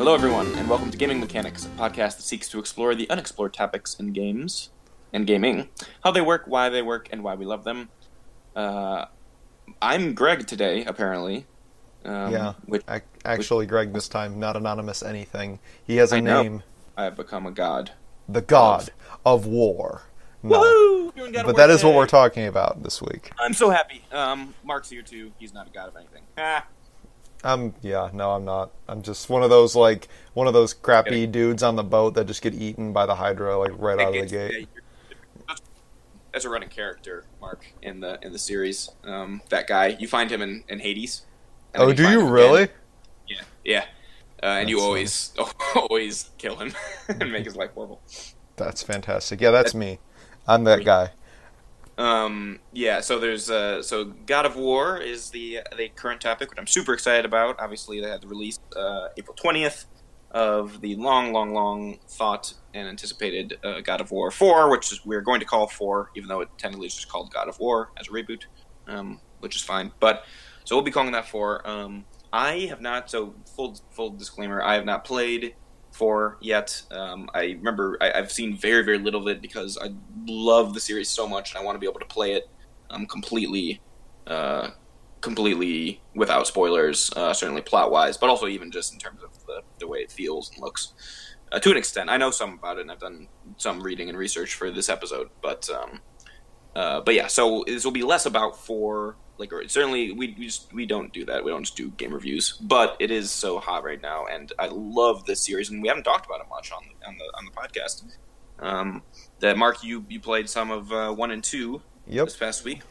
Hello, everyone, and welcome to Gaming Mechanics, a podcast that seeks to explore the unexplored topics in games and gaming, how they work, and why we love them. I'm Greg today, apparently. Actually, Greg this time, not anonymous anything. He has a name. I have become a god. The God of War. No. Woohoo! But that is what we're talking about this week. I'm so happy. Mark's here too. He's not a god of anything. I'm not. I'm just one of those crappy dudes on the boat that just get eaten by the Hydra right out of the gate. As a running character, Mark, in the series, that guy, you find him in Hades. Oh, do you really? Again. Yeah. And you always kill him and make his life horrible. That's fantastic. Yeah, that's me. I'm that guy. So there's God of War is the current topic, which I'm super excited about. Obviously, they had the release April 20th of the long thought and anticipated God of War 4, which we're going to call 4, even though it technically is just called God of War as a reboot, which is fine. But so we'll be calling that 4. I have not. So full disclaimer, I have not played 4 yet. I remember I've seen very, very little of it because I love the series so much and I want to be able to play it completely without spoilers, certainly plot-wise, but also even just in terms of the way it feels and looks. To an extent, I know some about it, and I've done some reading and research for this episode. But yeah, so this will be less about 4. Certainly, we don't do that. We don't just do game reviews. But it is so hot right now, and I love this series, and we haven't talked about it much on the podcast. That Mark, you played some of 1 and 2 this past week.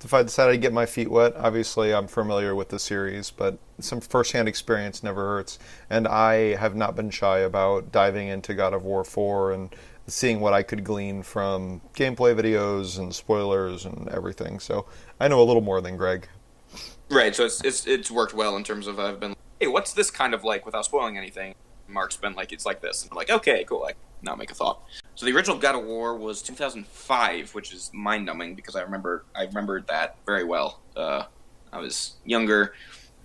If I decided to get my feet wet, obviously I'm familiar with the series, but some first-hand experience never hurts. And I have not been shy about diving into God of War 4 and seeing what I could glean from gameplay videos and spoilers and everything. So I know a little more than Greg. Right, so it's worked well in terms of I've been like, hey, what's this kind of like without spoiling anything? Mark's been like, it's like this. And I'm like, okay, cool. Now make a thought. So the original God of War was 2005, which is mind-numbing because I remembered that very well. I was younger,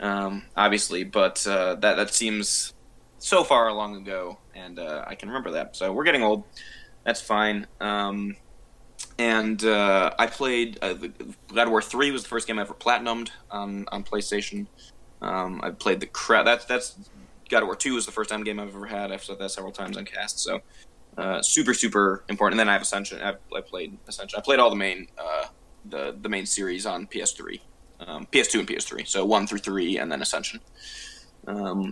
obviously, but that seems so far long ago, and I can remember that. So we're getting old. That's fine. And I played God of War 3 was the first game I ever platinumed on PlayStation. I played that's God of War 2 was the first time game I've ever had. I've said that several times on cast, so super important. And then I have Ascension. I played Ascension. I played all the main the main series on PS3, PS2 and PS3. So 1 through 3, and then Ascension.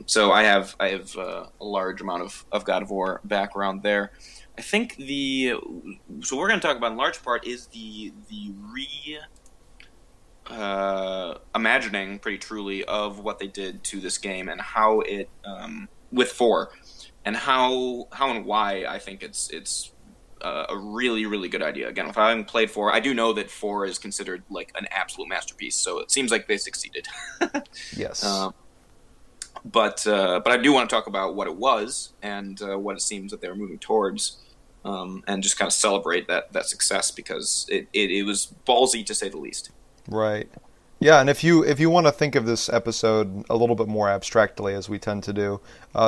So I have a large amount of God of War background there. I think so we're going to talk about in large part is the imagining pretty truly of what they did to this game and how it with 4 and how and why I think it's a really, really good idea. Again, if I haven't played 4, I do know that 4 is considered like an absolute masterpiece, so it seems like they succeeded. Yes. But I do want to talk about what it was and what it seems that they were moving towards, and just kind of celebrate that success because it was ballsy to say the least. Right. Yeah, and if you want to think of this episode a little bit more abstractly, as we tend to do,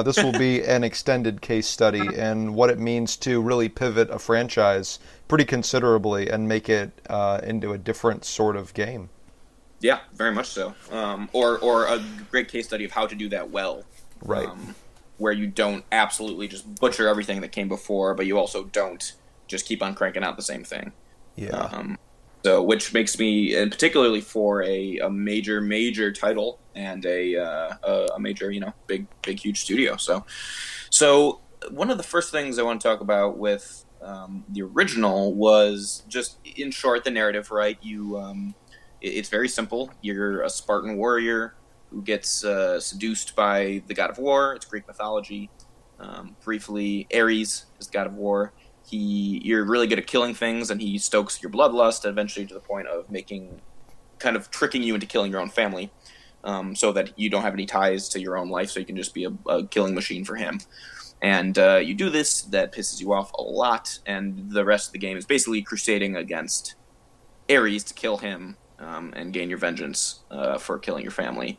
this will be an extended case study in what it means to really pivot a franchise pretty considerably and make it into a different sort of game. Yeah, very much so. Or a great case study of how to do that well. Right. Where you don't absolutely just butcher everything that came before, but you also don't just keep on cranking out the same thing. Yeah. So, which makes me, and particularly for a major title and a major, big huge studio. So one of the first things I want to talk about with the original was just, in short, the narrative. Right? It's very simple. You're a Spartan warrior who gets seduced by the god of war. It's Greek mythology. Briefly, Ares is the god of war. You're really good at killing things, and he stokes your bloodlust, eventually to the point of tricking you into killing your own family, so that you don't have any ties to your own life, so you can just be a killing machine for him. And you do this, that pisses you off a lot, and the rest of the game is basically crusading against Ares to kill him, and gain your vengeance for killing your family.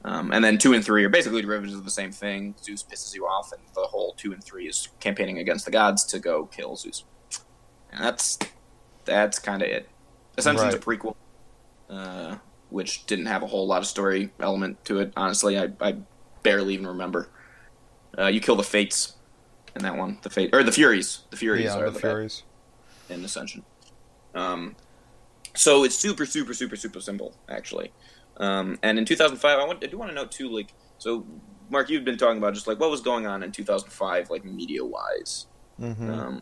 And then 2 and 3 are basically derivatives of the same thing. Zeus pisses you off, and the whole 2 and 3 is campaigning against the gods to go kill Zeus. And that's kind of it. Ascension's a prequel, which didn't have a whole lot of story element to it. Honestly, I barely even remember. You kill the Fates in that one. The Furies. The Furies are the Furies in Ascension. So it's super, super, super, super simple, actually. And in 2005, I do want to note too, like, so Mark, you've been talking about just like what was going on in 2005, like media wise, and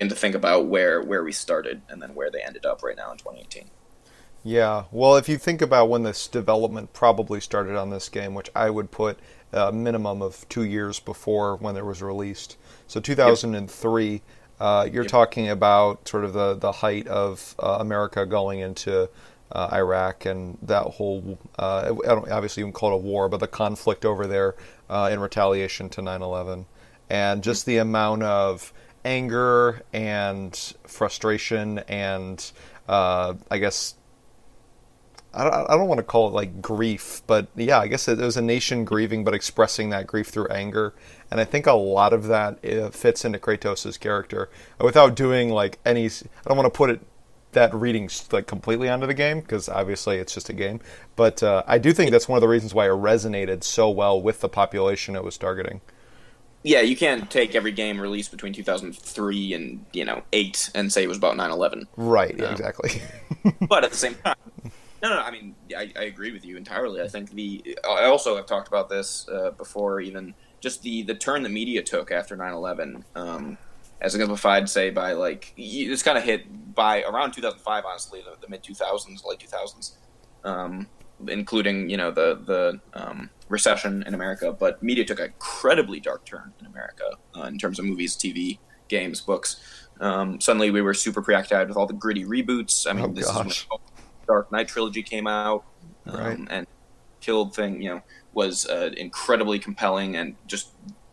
to think about where we started and then where they ended up right now in 2018. Yeah, well, if you think about when this development probably started on this game, which I would put a minimum of 2 years before when it was released. So 2003, you're talking about sort of the height of America going into Iraq and that whole, I don't obviously even call it a war, but the conflict over there in retaliation to 9/11. And just the amount of anger and frustration and I guess I don't want to call it like grief, but yeah, I guess it was a nation grieving, but expressing that grief through anger. And I think a lot of that fits into Kratos' character without doing like any. I don't want to put it that reading like completely onto the game because obviously it's just a game. But I do think that's one of the reasons why it resonated so well with the population it was targeting. Yeah, you can't take every game released between 2003 and 8 and say it was about 9/11. Right. Yeah, exactly. But at the same time. No, I mean, I agree with you entirely. I think I also have talked about this before, even just the turn the media took after 9/11, as exemplified, say, by, like, it's kind of hit by around 2005, honestly, the mid-2000s, late 2000s, including, the recession in America. But media took an incredibly dark turn in America in terms of movies, TV, games, books. Suddenly we were super preoccupied with all the gritty reboots. I mean, this is when Dark Knight trilogy came out, and Killed thing, was incredibly compelling and just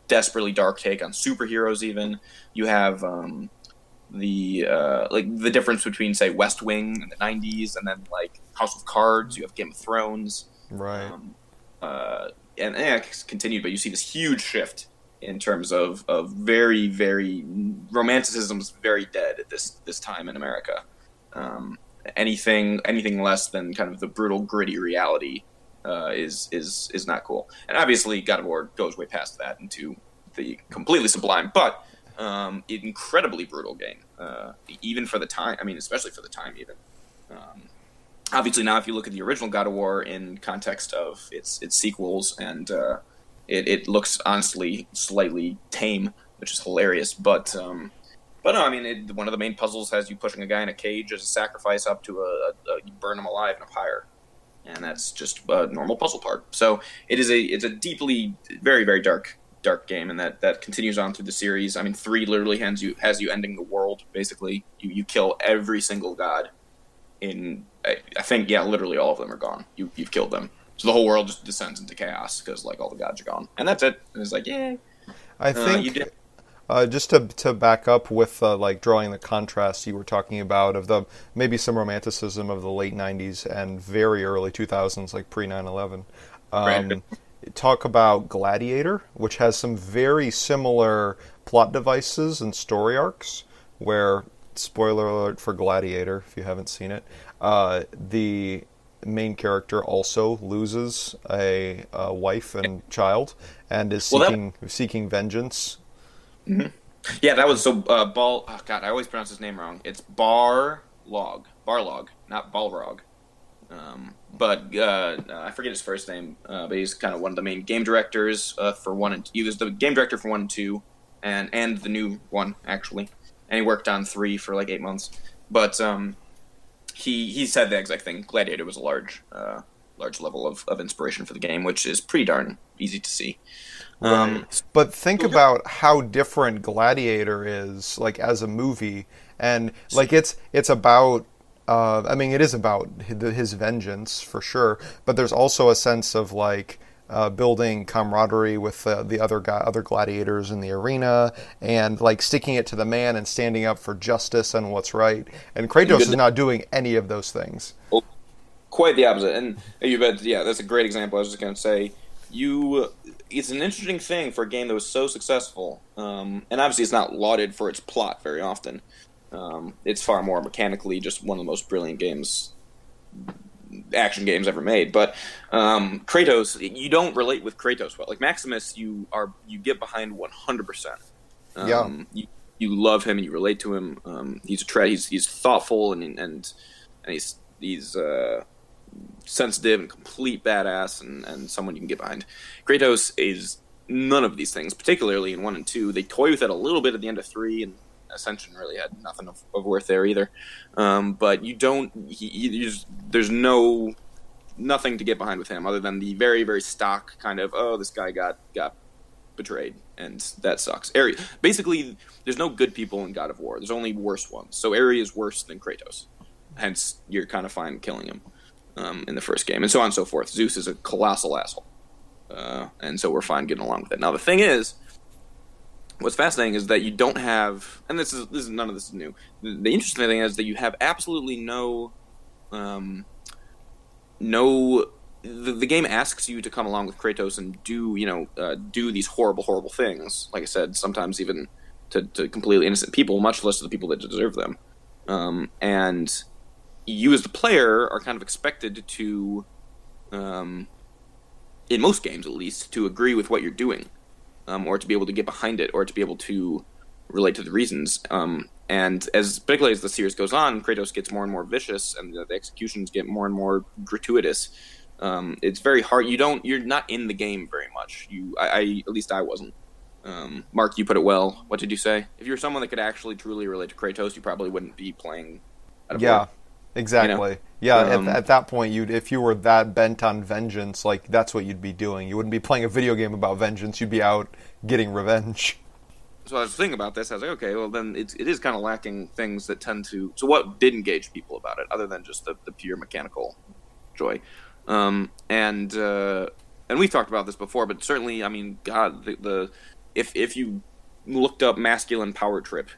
desperately dark take on superheroes. Even you have the difference between, say, West Wing in the '90s and then like House of Cards. You have Game of Thrones, right? And it's continued, but you see this huge shift in terms of very, very romanticism's very dead at this time in America. Anything less than kind of the brutal, gritty reality is not cool. And obviously, God of War goes way past that into the completely sublime, but incredibly brutal game, even for the time. I mean, especially for the time, even. Obviously, now if you look at the original God of War in context of its sequels, and it looks honestly slightly tame, which is hilarious, but no, I mean, one of the main puzzles has you pushing a guy in a cage as a sacrifice up to you burn him alive in a pyre, and that's just a normal puzzle part. So it's a deeply, very, very dark game, and that continues on through the series. I mean, 3 literally has you ending the world. Basically, you kill every single god. I think literally all of them are gone. You've killed them, so the whole world just descends into chaos because like all the gods are gone, and that's it. And it's like, yay. I think you did. Just to back up with like drawing the contrast you were talking about of the maybe some romanticism of the late 90s and very early 2000s, like pre 9/11. Right. Talk about Gladiator, which has some very similar plot devices and story arcs where, spoiler alert for Gladiator if you haven't seen it, the main character also loses a wife and child and is seeking vengeance. Mm-hmm. Yeah, that was so Oh God, I always pronounce his name wrong. It's Barlog, not Balrog. But I forget his first name. But he's kind of one of the main game directors for 1 and 2. He was the game director for 1 and 2, and the new one actually. And he worked on 3 for like 8 months. But he said the exact thing. Gladiator was a large level of inspiration for the game, which is pretty darn easy to see. But think about how different Gladiator is, like as a movie, and like it's about. I mean, it is about his vengeance for sure, but there's also a sense of like building camaraderie with the other gladiators in the arena, and like sticking it to the man and standing up for justice and what's right. And Kratos is not doing any of those things. quite the opposite. And you bet, yeah, that's a great example. I was just going to say, it's an interesting thing for a game that was so successful, and obviously it's not lauded for its plot very often. It's far more mechanically just one of the most brilliant action games ever made. But Kratos, you don't relate with Kratos well. Like Maximus, you get behind 100%. Yeah. You love him and you relate to him. He's thoughtful and he's sensitive and complete badass and someone you can get behind. Kratos is none of these things, particularly in 1 and 2. They toy with it a little bit at the end of 3, and Ascension really had nothing of worth there either. But you don't. There's nothing to get behind with him other than the very, very stock kind of, oh, this guy got betrayed, and that sucks. Ares, basically, there's no good people in God of War. There's only worse ones. So Ares is worse than Kratos. Hence, you're kind of fine killing him in the first game, and so on and so forth. Zeus is a colossal asshole, and so we're fine getting along with it. Now, the thing is, what's fascinating is that you don't have, and this is none of this is new. The interesting thing is that you have absolutely no. The game asks you to come along with Kratos and do these horrible things. Like I said, sometimes even to completely innocent people, much less to the people that deserve them. And you as the player are kind of expected to, in most games at least, to agree with what you're doing, or to be able to get behind it, or to be able to relate to the reasons. And particularly as the series goes on, Kratos gets more and more vicious, and the executions get more and more gratuitous. It's very hard. You're not in the game very much. At least I wasn't. Mark, you put it well. What did you say? If you're someone that could actually truly relate to Kratos, you probably wouldn't be playing. Yeah, exactly. Yeah, at that point, if you were that bent on vengeance, like that's what you'd be doing. You wouldn't be playing a video game about vengeance. You'd be out getting revenge. So I was thinking about this. I was like, okay, well then it is kind of lacking things that tend to. So what did engage people about it, other than just the pure mechanical joy? And we've talked about this before, but certainly, I mean, God, if you looked up masculine power trip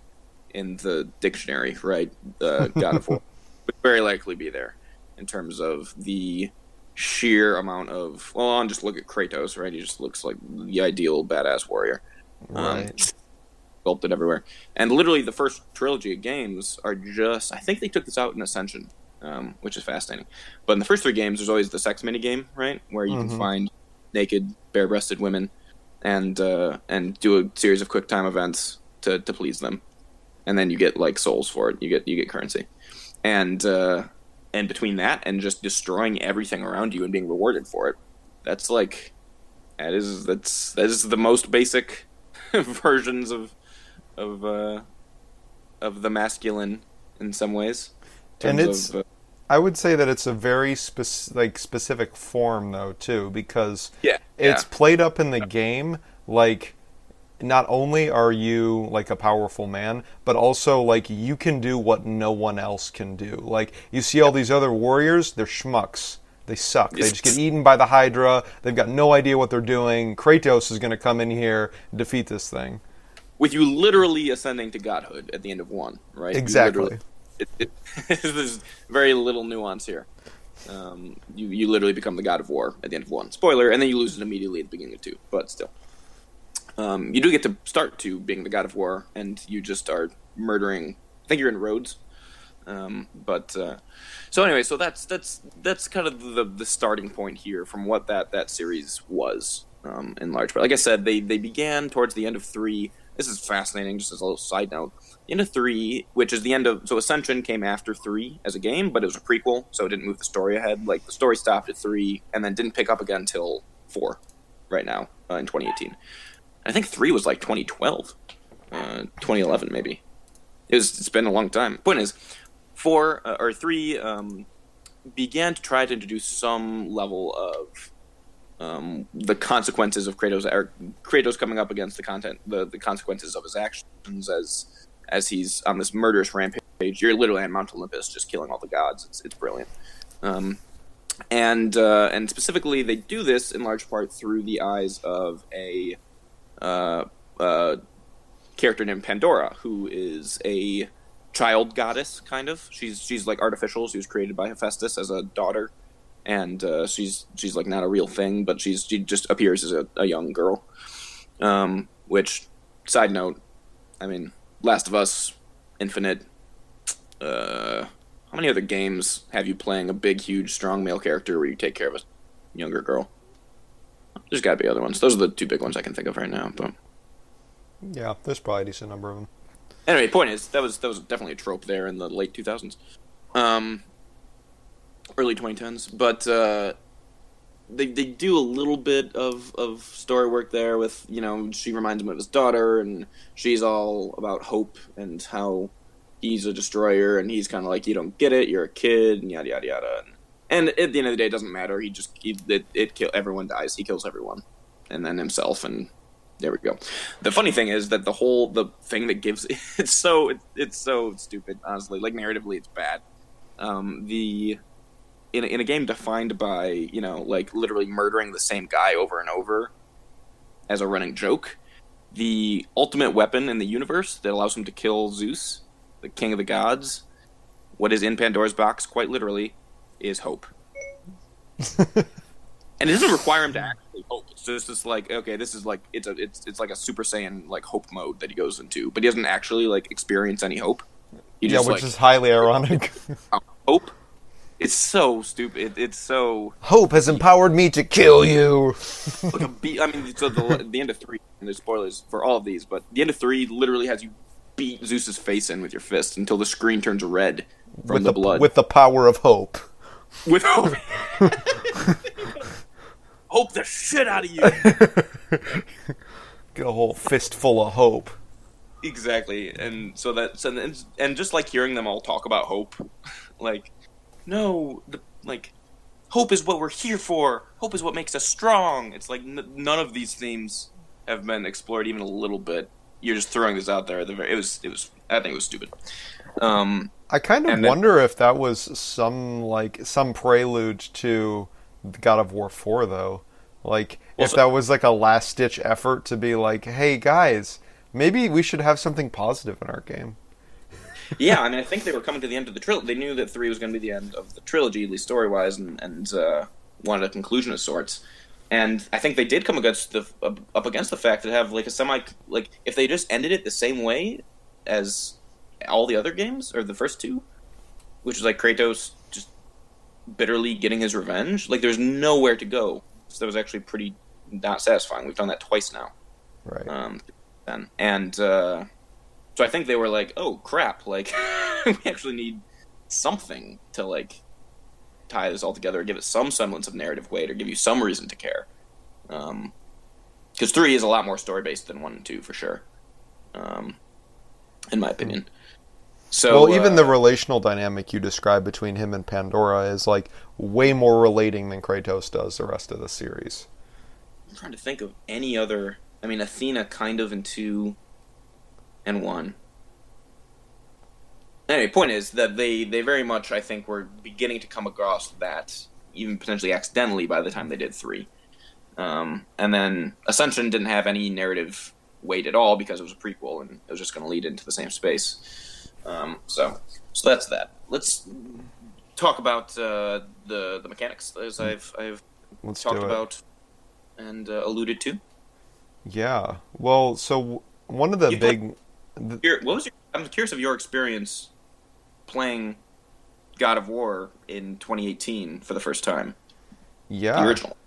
in the dictionary, right, God of War would very likely be there in terms of the sheer amount of. Well, I'll just look at Kratos, right? He just looks like the ideal badass warrior, right? Sculpted everywhere, and literally the first trilogy of games are just. I think they took this out in Ascension. Which is fascinating. But in the first 3 games, there's always the sex mini game, right, where you can find naked, bare-breasted women and do a series of quick time events to please them, and then you get like souls for it. You get currency, and between that and just destroying everything around you and being rewarded for it, that is the most basic versions of the masculine in some ways. And I would say that it's a very specific form, though, too, because it's played up in the game like not only are you like a powerful man, but also like you can do what no one else can do. Like you see all these other warriors, they're schmucks. They suck. They just get eaten by the Hydra. They've got no idea what they're doing. Kratos is going to come in here and defeat this thing. With you literally ascending to godhood at the end of 1, right? Exactly. There's very little nuance here. You literally become the God of War at the end of 1. Spoiler, and then you lose it immediately at the beginning of 2. But still, you do get to start to being the God of War, and you just start murdering. I think you're in Rhodes. So anyway, so that's kind of the starting point here from what that series was in large part. Like I said, they began towards the end of 3. This is fascinating, just as a little side note. The end of 3, which is the end of... So Ascension came after 3 as a game, but it was a prequel, so it didn't move the story ahead. Like, the story stopped at 3, and then didn't pick up again until 4, right now, in 2018. I think 3 was like 2012. 2011, maybe. It's been a long time. Point is, 3 began to try to introduce some level of the consequences of Kratos coming up against the consequences of his actions as he's on this murderous rampage. You're literally on Mount Olympus, just killing all the gods. It's brilliant. And specifically, they do this in large part through the eyes of a character named Pandora, who is a child goddess, kind of. She's like artificial. She was created by Hephaestus as a daughter and she's like not a real thing, but she just appears as a young girl. Which, side note, I mean, Last of Us, Infinite. How many other games have you playing a big, huge, strong male character where you take care of a younger girl? There's got to be other ones. Those are the two big ones I can think of right now. But Yeah, there's probably a decent number of them. anyway, point is that was definitely a trope there in the late 2000s, early 2010s. But they do a little bit of story work there with, she reminds him of his daughter, and she's all about hope and how he's a destroyer, and he's kind of like, you don't get it, you're a kid, and yada yada yada. And at the end of the day, it doesn't matter. Everyone dies. He kills everyone, and then himself, and there we go. The funny thing is that the thing that gives it's so stupid. Honestly, like narratively, it's bad. In a game defined by like literally murdering the same guy over and over as a running joke, the ultimate weapon in the universe that allows him to kill Zeus, the king of the gods, what is in Pandora's box, quite literally, is hope. And it doesn't require him to actually hope. It's just like, okay, this is like it's like a Super Saiyan like hope mode that he goes into, but he doesn't actually like experience any hope. He just, which is highly ironic. Hope. It's so stupid. It's so. Hope has empowered me to kill you. Like the end of 3, and there's spoilers for all of these, but the end of 3 literally has you beat Zeus's face in with your fist until the screen turns red from the blood. With the power of hope. With hope. Hope the shit out of you. Get a whole fistful of hope. Exactly, and and just like hearing them all talk about hope, like, no, hope is what we're here for. Hope is what makes us strong. It's like none of these themes have been explored even a little bit. You're just throwing this out there. It was. I think it was stupid. I kind of wonder if that was some prelude to God of War 4, though. Like, if that was like a last-ditch effort to be like, hey, guys, maybe we should have something positive in our game. Yeah, I mean, I think they were coming to the end of the trilogy. They knew that 3 was going to be the end of the trilogy, at least story-wise, and wanted a conclusion of sorts. And I think they did come up against the fact that have like a if they just ended it the same way as all the other games, or the first 2, which is like Kratos just bitterly getting his revenge, like there's nowhere to go. So that was actually pretty not satisfying. We've done that twice now. Right. So I think they were like, oh crap, like we actually need something to like tie this all together, give it some semblance of narrative weight, or give you some reason to care. Because 3 is a lot more story based than 1 and 2 for sure, in my opinion. So, well, even the relational dynamic you described between him and Pandora is like way more relating than Kratos does the rest of the series. I'm trying to think of any other. I mean, Athena kind of in 2 and 1. Anyway, point is that they very much, I think, were beginning to come across that, even potentially accidentally, by the time they did 3. And then Ascension didn't have any narrative weight at all because it was a prequel and it was just going to lead into the same space. So that's that. Let's talk about the mechanics, as I've talked about and alluded to. Yeah. Well, so one of the I'm curious of your experience playing God of War in 2018 for the first time. Yeah. The original.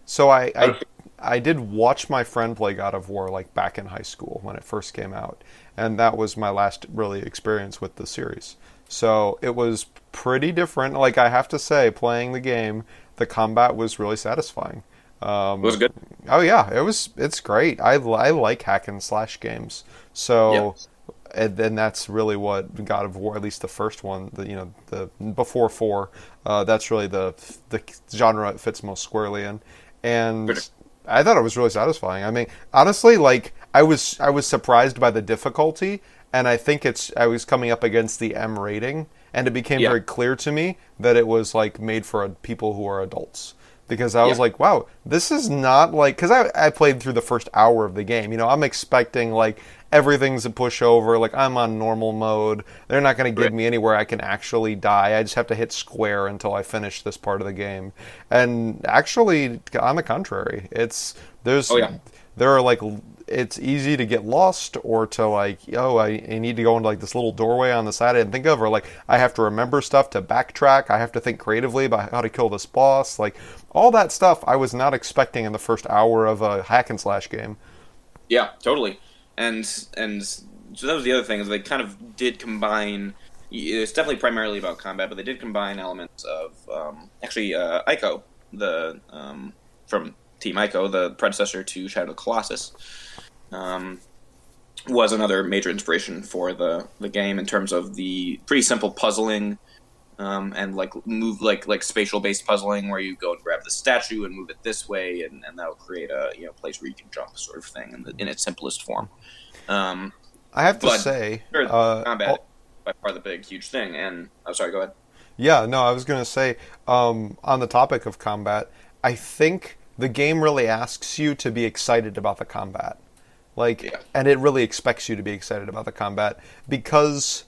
So I did watch my friend play God of War like back in high school when it first came out, and that was my last really experience with the series. So it was pretty different. Like, I have to say, playing the game, the combat was really satisfying. Was it good? Oh yeah, it's great. I like hack and slash games. So. Yeah. And then that's really what God of War, at least the first one, the before 4, that's really the genre it fits most squarely in. And I thought it was really satisfying. I mean, honestly, like I was surprised by the difficulty, and I think I was coming up against the M rating, and it became Yeah. very clear to me that it was like made for people who are adults. Because I was Yeah. like, wow, this is not like, because I played through the first hour of the game. I'm expecting like everything's a pushover. Like I'm on normal mode. They're not going to Right. get me anywhere I can actually die. I just have to hit square until I finish this part of the game. And actually, on the contrary, there's Oh yeah. there are like it's easy to get lost or to like, oh, I need to go into like this little doorway on the side I didn't think of, or like I have to remember stuff to backtrack. I have to think creatively about how to kill this boss. Like all that stuff I was not expecting in the first hour of a hack and slash game. Yeah, totally. And so that was the other thing is they kind of did combine. It's definitely primarily about combat, but they did combine elements of Ico, the from Team Ico, the predecessor to Shadow of the Colossus, um, was another major inspiration for the game in terms of the pretty simple puzzling. And like move like spatial based puzzling where you go and grab the statue and move it this way, and that'll create a place where you can jump sort of thing in its simplest form. Um, I have to but say, sure, combat is by far the big huge thing. And I'm sorry, go ahead. yeah, no, I was going to say, on the topic of combat, I think the game really asks you to be excited about the combat. Like, Yeah. and it really expects you to be excited about the combat because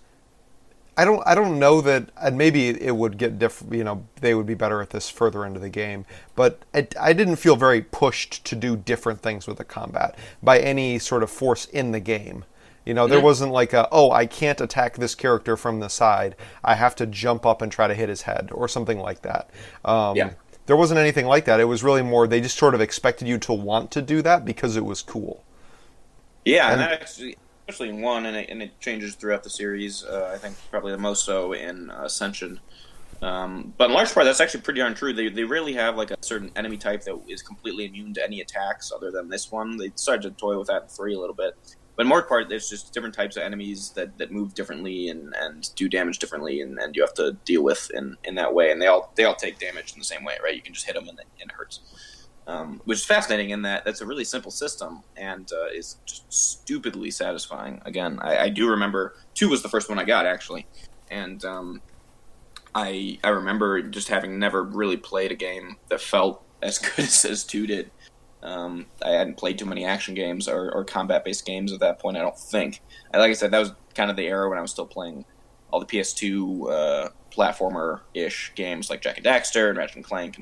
I don't know that, and maybe it would get they would be better at this further into the game, but I didn't feel very pushed to do different things with the combat by any sort of force in the game. There wasn't like I can't attack this character from the side. I have to jump up and try to hit his head or something like that. Yeah. There wasn't anything like that. It was really more, they just sort of expected you to want to do that because it was cool. Yeah, and And that actually, especially in one, and it changes throughout the series. I think probably the most so in Ascension. But in large part, that's actually pretty darn true. They really have like a certain enemy type that is completely immune to any attacks other than this one. They started to toy with that in 3 a little bit. But in more part, there's just different types of enemies that move differently and do damage differently, and you have to deal with in that way. And they all take damage in the same way, right? You can just hit them and it hurts. Which is fascinating in that that's a really simple system and is just stupidly satisfying. Again, I do remember 2 was the first one I got actually, and I remember just having never really played a game that felt as good as 2 did. I hadn't played too many action games or combat-based games at that point, I don't think. Like I said, that was kind of the era when I was still playing all the PS2 platformer-ish games like Jak and Daxter and Ratchet and Clank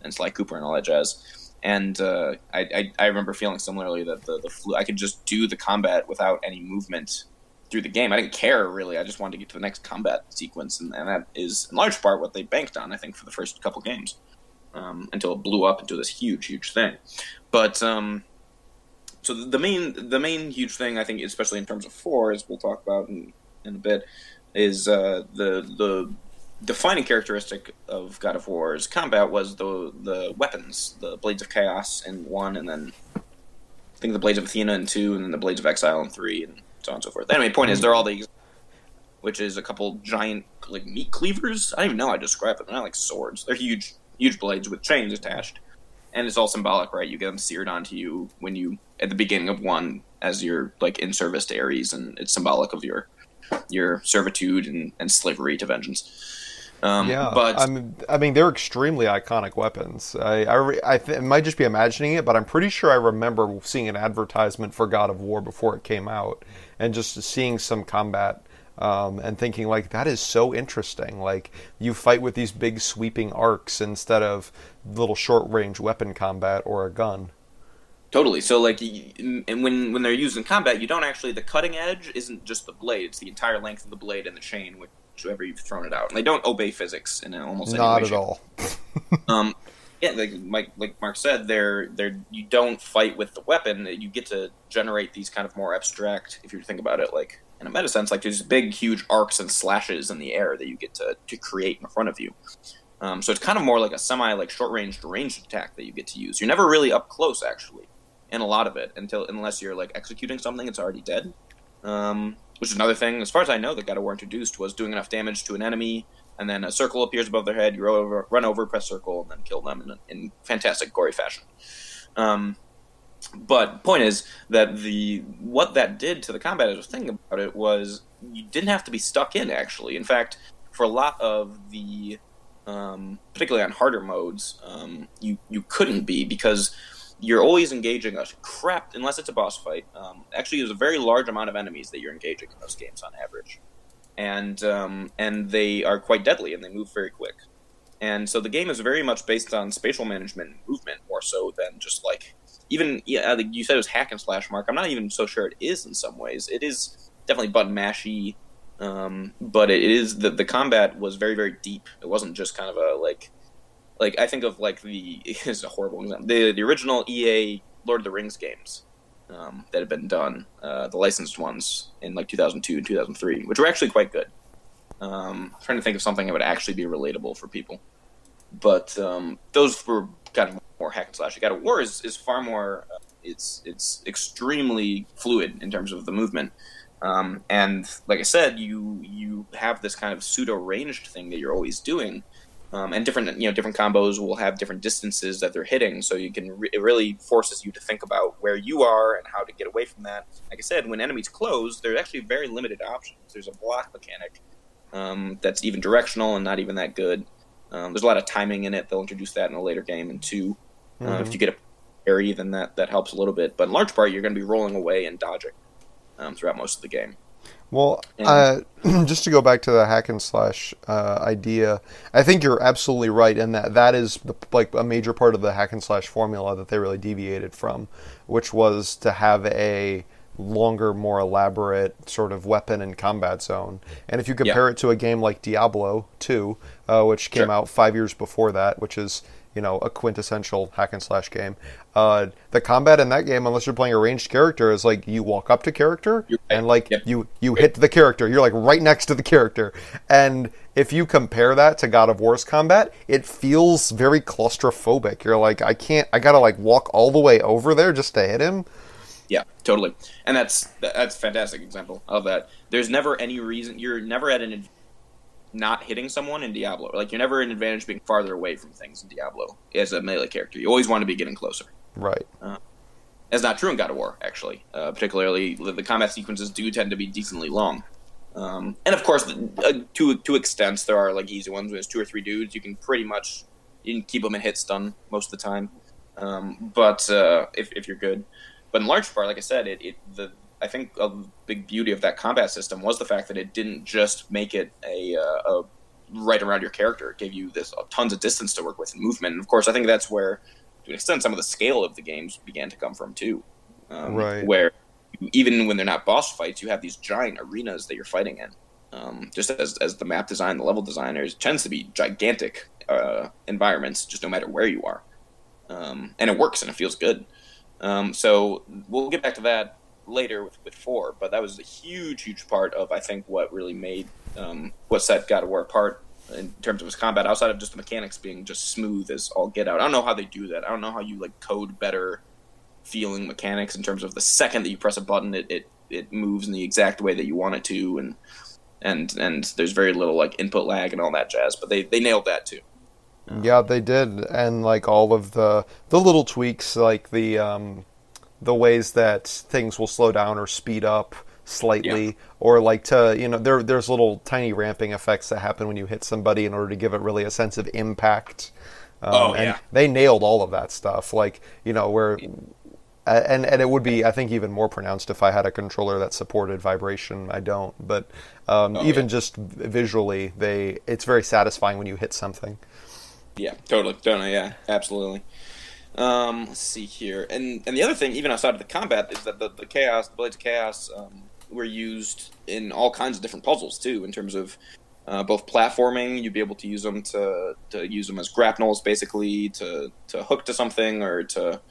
and Sly Cooper and all that jazz. And I remember feeling similarly that I could just do the combat without any movement through the game. I didn't care, really. I just wanted to get to the next combat sequence, and that is, in large part, what they banked on, I think, for the first couple games. Until it blew up into this huge thing. But so the main huge thing, I think, especially in terms of 4, as we'll talk about in a bit, is the defining characteristic of God of War's combat was the weapons, the Blades of Chaos in 1, and then I think the Blades of Athena in 2, and then the Blades of Exile in 3, and so on and so forth. Anyway, point is, they're all which is a couple giant like meat cleavers. I don't even know how to describe them. They're not like swords. They're huge blades with chains attached, and it's all symbolic, right? You get them seared onto you when you at the beginning of 1 as you're like in service to Ares, and it's symbolic of your servitude and slavery to vengeance. But I mean, they're extremely iconic weapons. It might just be imagining it, but I'm pretty sure I remember seeing an advertisement for God of War before it came out, and just seeing some combat. And thinking like that is so interesting. Like you fight with these big sweeping arcs instead of little short range weapon combat or a gun. totally. So like, and when they're used in combat, you don't actually, the cutting edge isn't just the blade; it's the entire length of the blade and the chain, whichever you've thrown it out. And they don't obey physics in almost any way. Not at all. Yeah, like Mark said, you don't fight with the weapon. You get to generate these kind of more abstract, if you think about it, like in a meta sense, like there's big, huge arcs and slashes in the air that you get to create in front of you. So it's kind of more like a like short-ranged ranged attack that you get to use. You're never really up close, actually, in a lot of it, unless you're like executing something that's already dead. Which is another thing, as far as I know, that God of War introduced was doing enough damage to an enemy, and then a circle appears above their head. You run over, press circle, and then kill them in fantastic gory fashion. But point is that what that did to the combat, as I was thinking about it, was you didn't have to be stuck in, actually. In fact, for a lot of the, particularly on harder modes, you couldn't be, because you're always engaging a crap, unless it's a boss fight. Actually, there's a very large amount of enemies that you're engaging in those games on average, and they are quite deadly and they move very quick. And so the game is very much based on spatial management and movement, more so than just like, even, yeah, like you said, it was hack and slash, Mark. I'm not even so sure it is in some ways. It is definitely button mashy, but it is, the combat was very, very deep. It wasn't just kind of a like I think of like it's a horrible example. The original EA Lord of the Rings games that had been done, the licensed ones in like 2002 and 2003, which were actually quite good. I'm trying to think of something that would actually be relatable for people, but those were kind of more hack and slash. God of War is far more. It's extremely fluid in terms of the movement, and like I said, you have this kind of pseudo ranged thing that you're always doing. And different combos will have different distances that they're hitting, so you can it really forces you to think about where you are and how to get away from that. Like I said, when enemies close, there's actually very limited options. There's a block mechanic that's even directional and not even that good. There's a lot of timing in it. They'll introduce that in a later game. And two, if you get a parry, then that helps a little bit. But in large part, you're going to be rolling away and dodging throughout most of the game. Well, just to go back to the hack and slash idea, I think you're absolutely right in that is like a major part of the hack and slash formula that they really deviated from, which was to have a longer, more elaborate sort of weapon and combat zone. And if you compare it to a game like Diablo 2, which came out 5 years before that, which is, a quintessential hack and slash game. The combat in that game, unless you're playing a ranged character, is like you walk up to character and like you hit the character. You're like right next to the character. And if you compare that to God of War's combat, it feels very claustrophobic. You're like, I gotta like walk all the way over there just to hit him. Yeah, totally. And that's a fantastic example of that. There's never any reason, you're never at an not hitting someone in Diablo. Like, you're never at an advantage being farther away from things in Diablo as a melee character. You always want to be getting closer. Right. That's not true in God of War, actually. Particularly, the combat sequences do tend to be decently long. And of course, to extents, there are like easy ones. When there's 2 or 3 dudes, you can keep them in hit stun most of the time. But if you're good. But in large part, like I said, I think a big beauty of that combat system was the fact that it didn't just make it a right around your character. It gave you tons of distance to work with and movement. And of course, I think that's where, to an extent, some of the scale of the games began to come from too. Right. Where even when they're not boss fights, you have these giant arenas that you're fighting in. Just as the map design, the level designers, tends to be gigantic environments, just no matter where you are. And it works and it feels good. So we'll get back to that later with 4, but that was a huge part of, I think, what really made what set God of War apart in terms of his combat, outside of just the mechanics being just smooth as all get out. I don't know how they do that. I don't know how you like code better feeling mechanics in terms of the second that you press a button, it moves in the exact way that you want it to, and there's very little like input lag and all that jazz. But they nailed that too. Yeah, they did, and like all of the little tweaks, like the ways that things will slow down or speed up slightly, or like there's little tiny ramping effects that happen when you hit somebody in order to give it really a sense of impact. And they nailed all of that stuff, like where. And it would be, I think, even more pronounced if I had a controller that supported vibration. I don't, but just visually, it's very satisfying when you hit something. Yeah, totally, yeah, absolutely. Let's see here, and the other thing, even outside of the combat, is that the blades of chaos were used in all kinds of different puzzles too, in terms of both platforming. You'd be able to use them to use them as grapnels, basically to hook to something, or to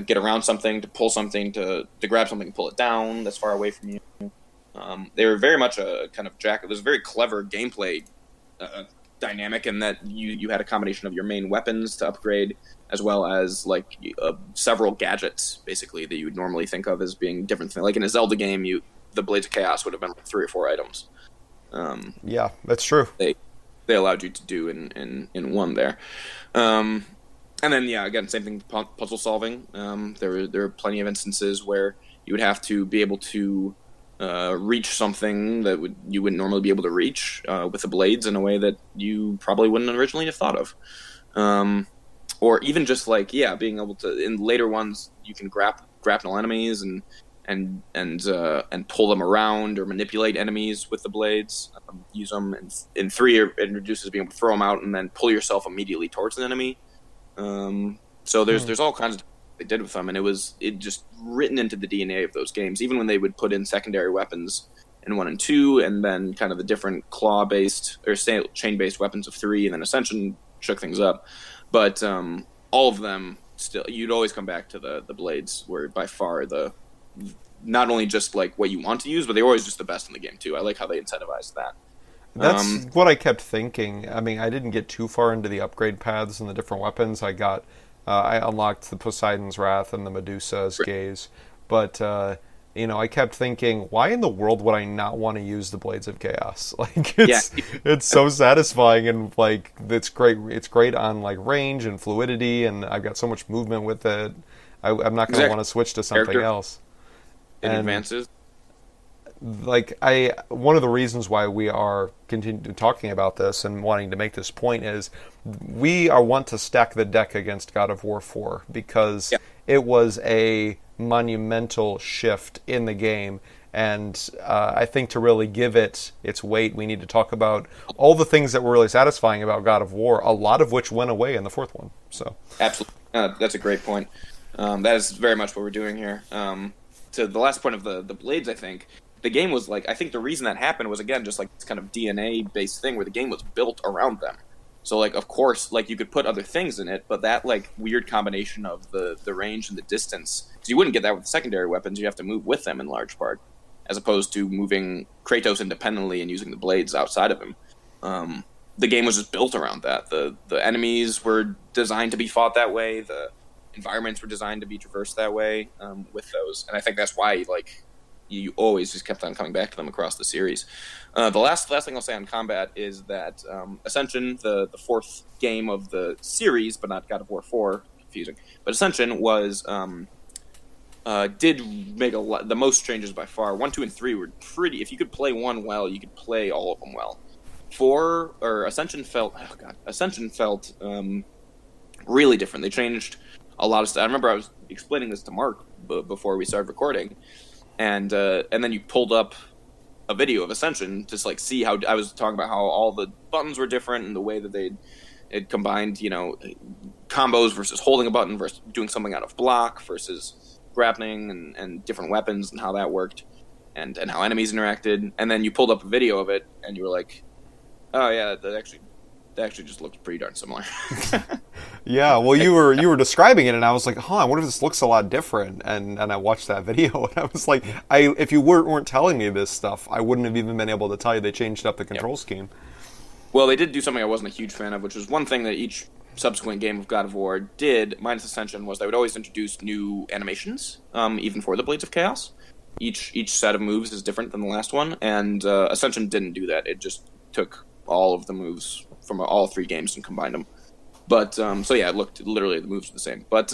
get around something, to pull something, to grab something and pull it down that's far away from you. They were very much a kind of it was a very clever gameplay dynamic in that you had a combination of your main weapons to upgrade, as well as like several gadgets, basically, that you would normally think of as being different things. Like in a Zelda game, the Blades of Chaos would have been like 3 or 4 items. Yeah, that's true. They allowed you to do in one there. And then, again, same thing, puzzle solving. There were plenty of instances where you would have to be able to reach something that you wouldn't normally be able to reach with the blades in a way that you probably wouldn't originally have thought of. Or even just like, yeah, being able to, in later ones, you can grapple enemies and pull them around or manipulate enemies with the blades. Use them. In 3, it introduces being able to throw them out and then pull yourself immediately towards an enemy. So there's all kinds of things they did with them, and it just written into the DNA of those games. Even when they would put in secondary weapons in 1 and 2, and then kind of the different claw-based or chain-based weapons of 3, and then Ascension shook things up. But all of them still, you'd always come back to the blades were by far not only just like what you want to use, but they were always just the best in the game too. I like how they incentivized that. That's what I kept thinking. I mean, I didn't get too far into the upgrade paths and the different weapons. I unlocked the Poseidon's Wrath and the Medusa's Gaze, but I kept thinking, why in the world would I not want to use the Blades of Chaos? Like, it's so satisfying, and like it's great. It's great on like range and fluidity, and I've got so much movement with it. I'm not going to want to switch to something else. It advances. Like one of the reasons why we are talking about this and wanting to make this point is we want to stack the deck against God of War 4 because it was a monumental shift in the game, and I think to really give it its weight, we need to talk about all the things that were really satisfying about God of War, a lot of which went away in the 4th one. So absolutely, that's a great point. That is very much what we're doing here. To the last point of the blades, I think the game was like, I think the reason that happened was, again, just like this kind of DNA based thing where the game was built around them. So like, of course, like you could put other things in it, but that like weird combination of the range and the distance, because you wouldn't get that with secondary weapons. You have to move with them in large part, as opposed to moving Kratos independently and using the blades outside of him. The game was just built around that. The enemies were designed to be fought that way. The environments were designed to be traversed that way with those, and I think that's why like you always just kept on coming back to them across the series. The last thing I'll say on combat is that Ascension, the 4th game of the series, but not God of War 4, confusing. But Ascension was did make the most changes by far. 1, 2, and 3 were pretty. If you could play 1 well, you could play all of them well. Ascension felt really different. They changed a lot of stuff. I remember I was explaining this to Mark before we started recording. And then you pulled up a video of Ascension to like see how I was talking about how all the buttons were different and the way that it combined, combos versus holding a button versus doing something out of block versus grappling and different weapons and how that worked and how enemies interacted. And then you pulled up a video of it and you were like, oh yeah, that actually just looked pretty darn similar. Yeah, well, you were describing it, and I was like, I wonder if this looks a lot different. And I watched that video, and I was like, if you weren't telling me this stuff, I wouldn't have even been able to tell you they changed up the control scheme. Well, they did do something I wasn't a huge fan of, which was one thing that each subsequent game of God of War did, minus Ascension, was they would always introduce new animations, even for the Blades of Chaos. Each set of moves is different than the last one, and Ascension didn't do that. It just took all of the moves from all 3 games and combined them. But, so yeah, it looked, literally, the moves were the same. But,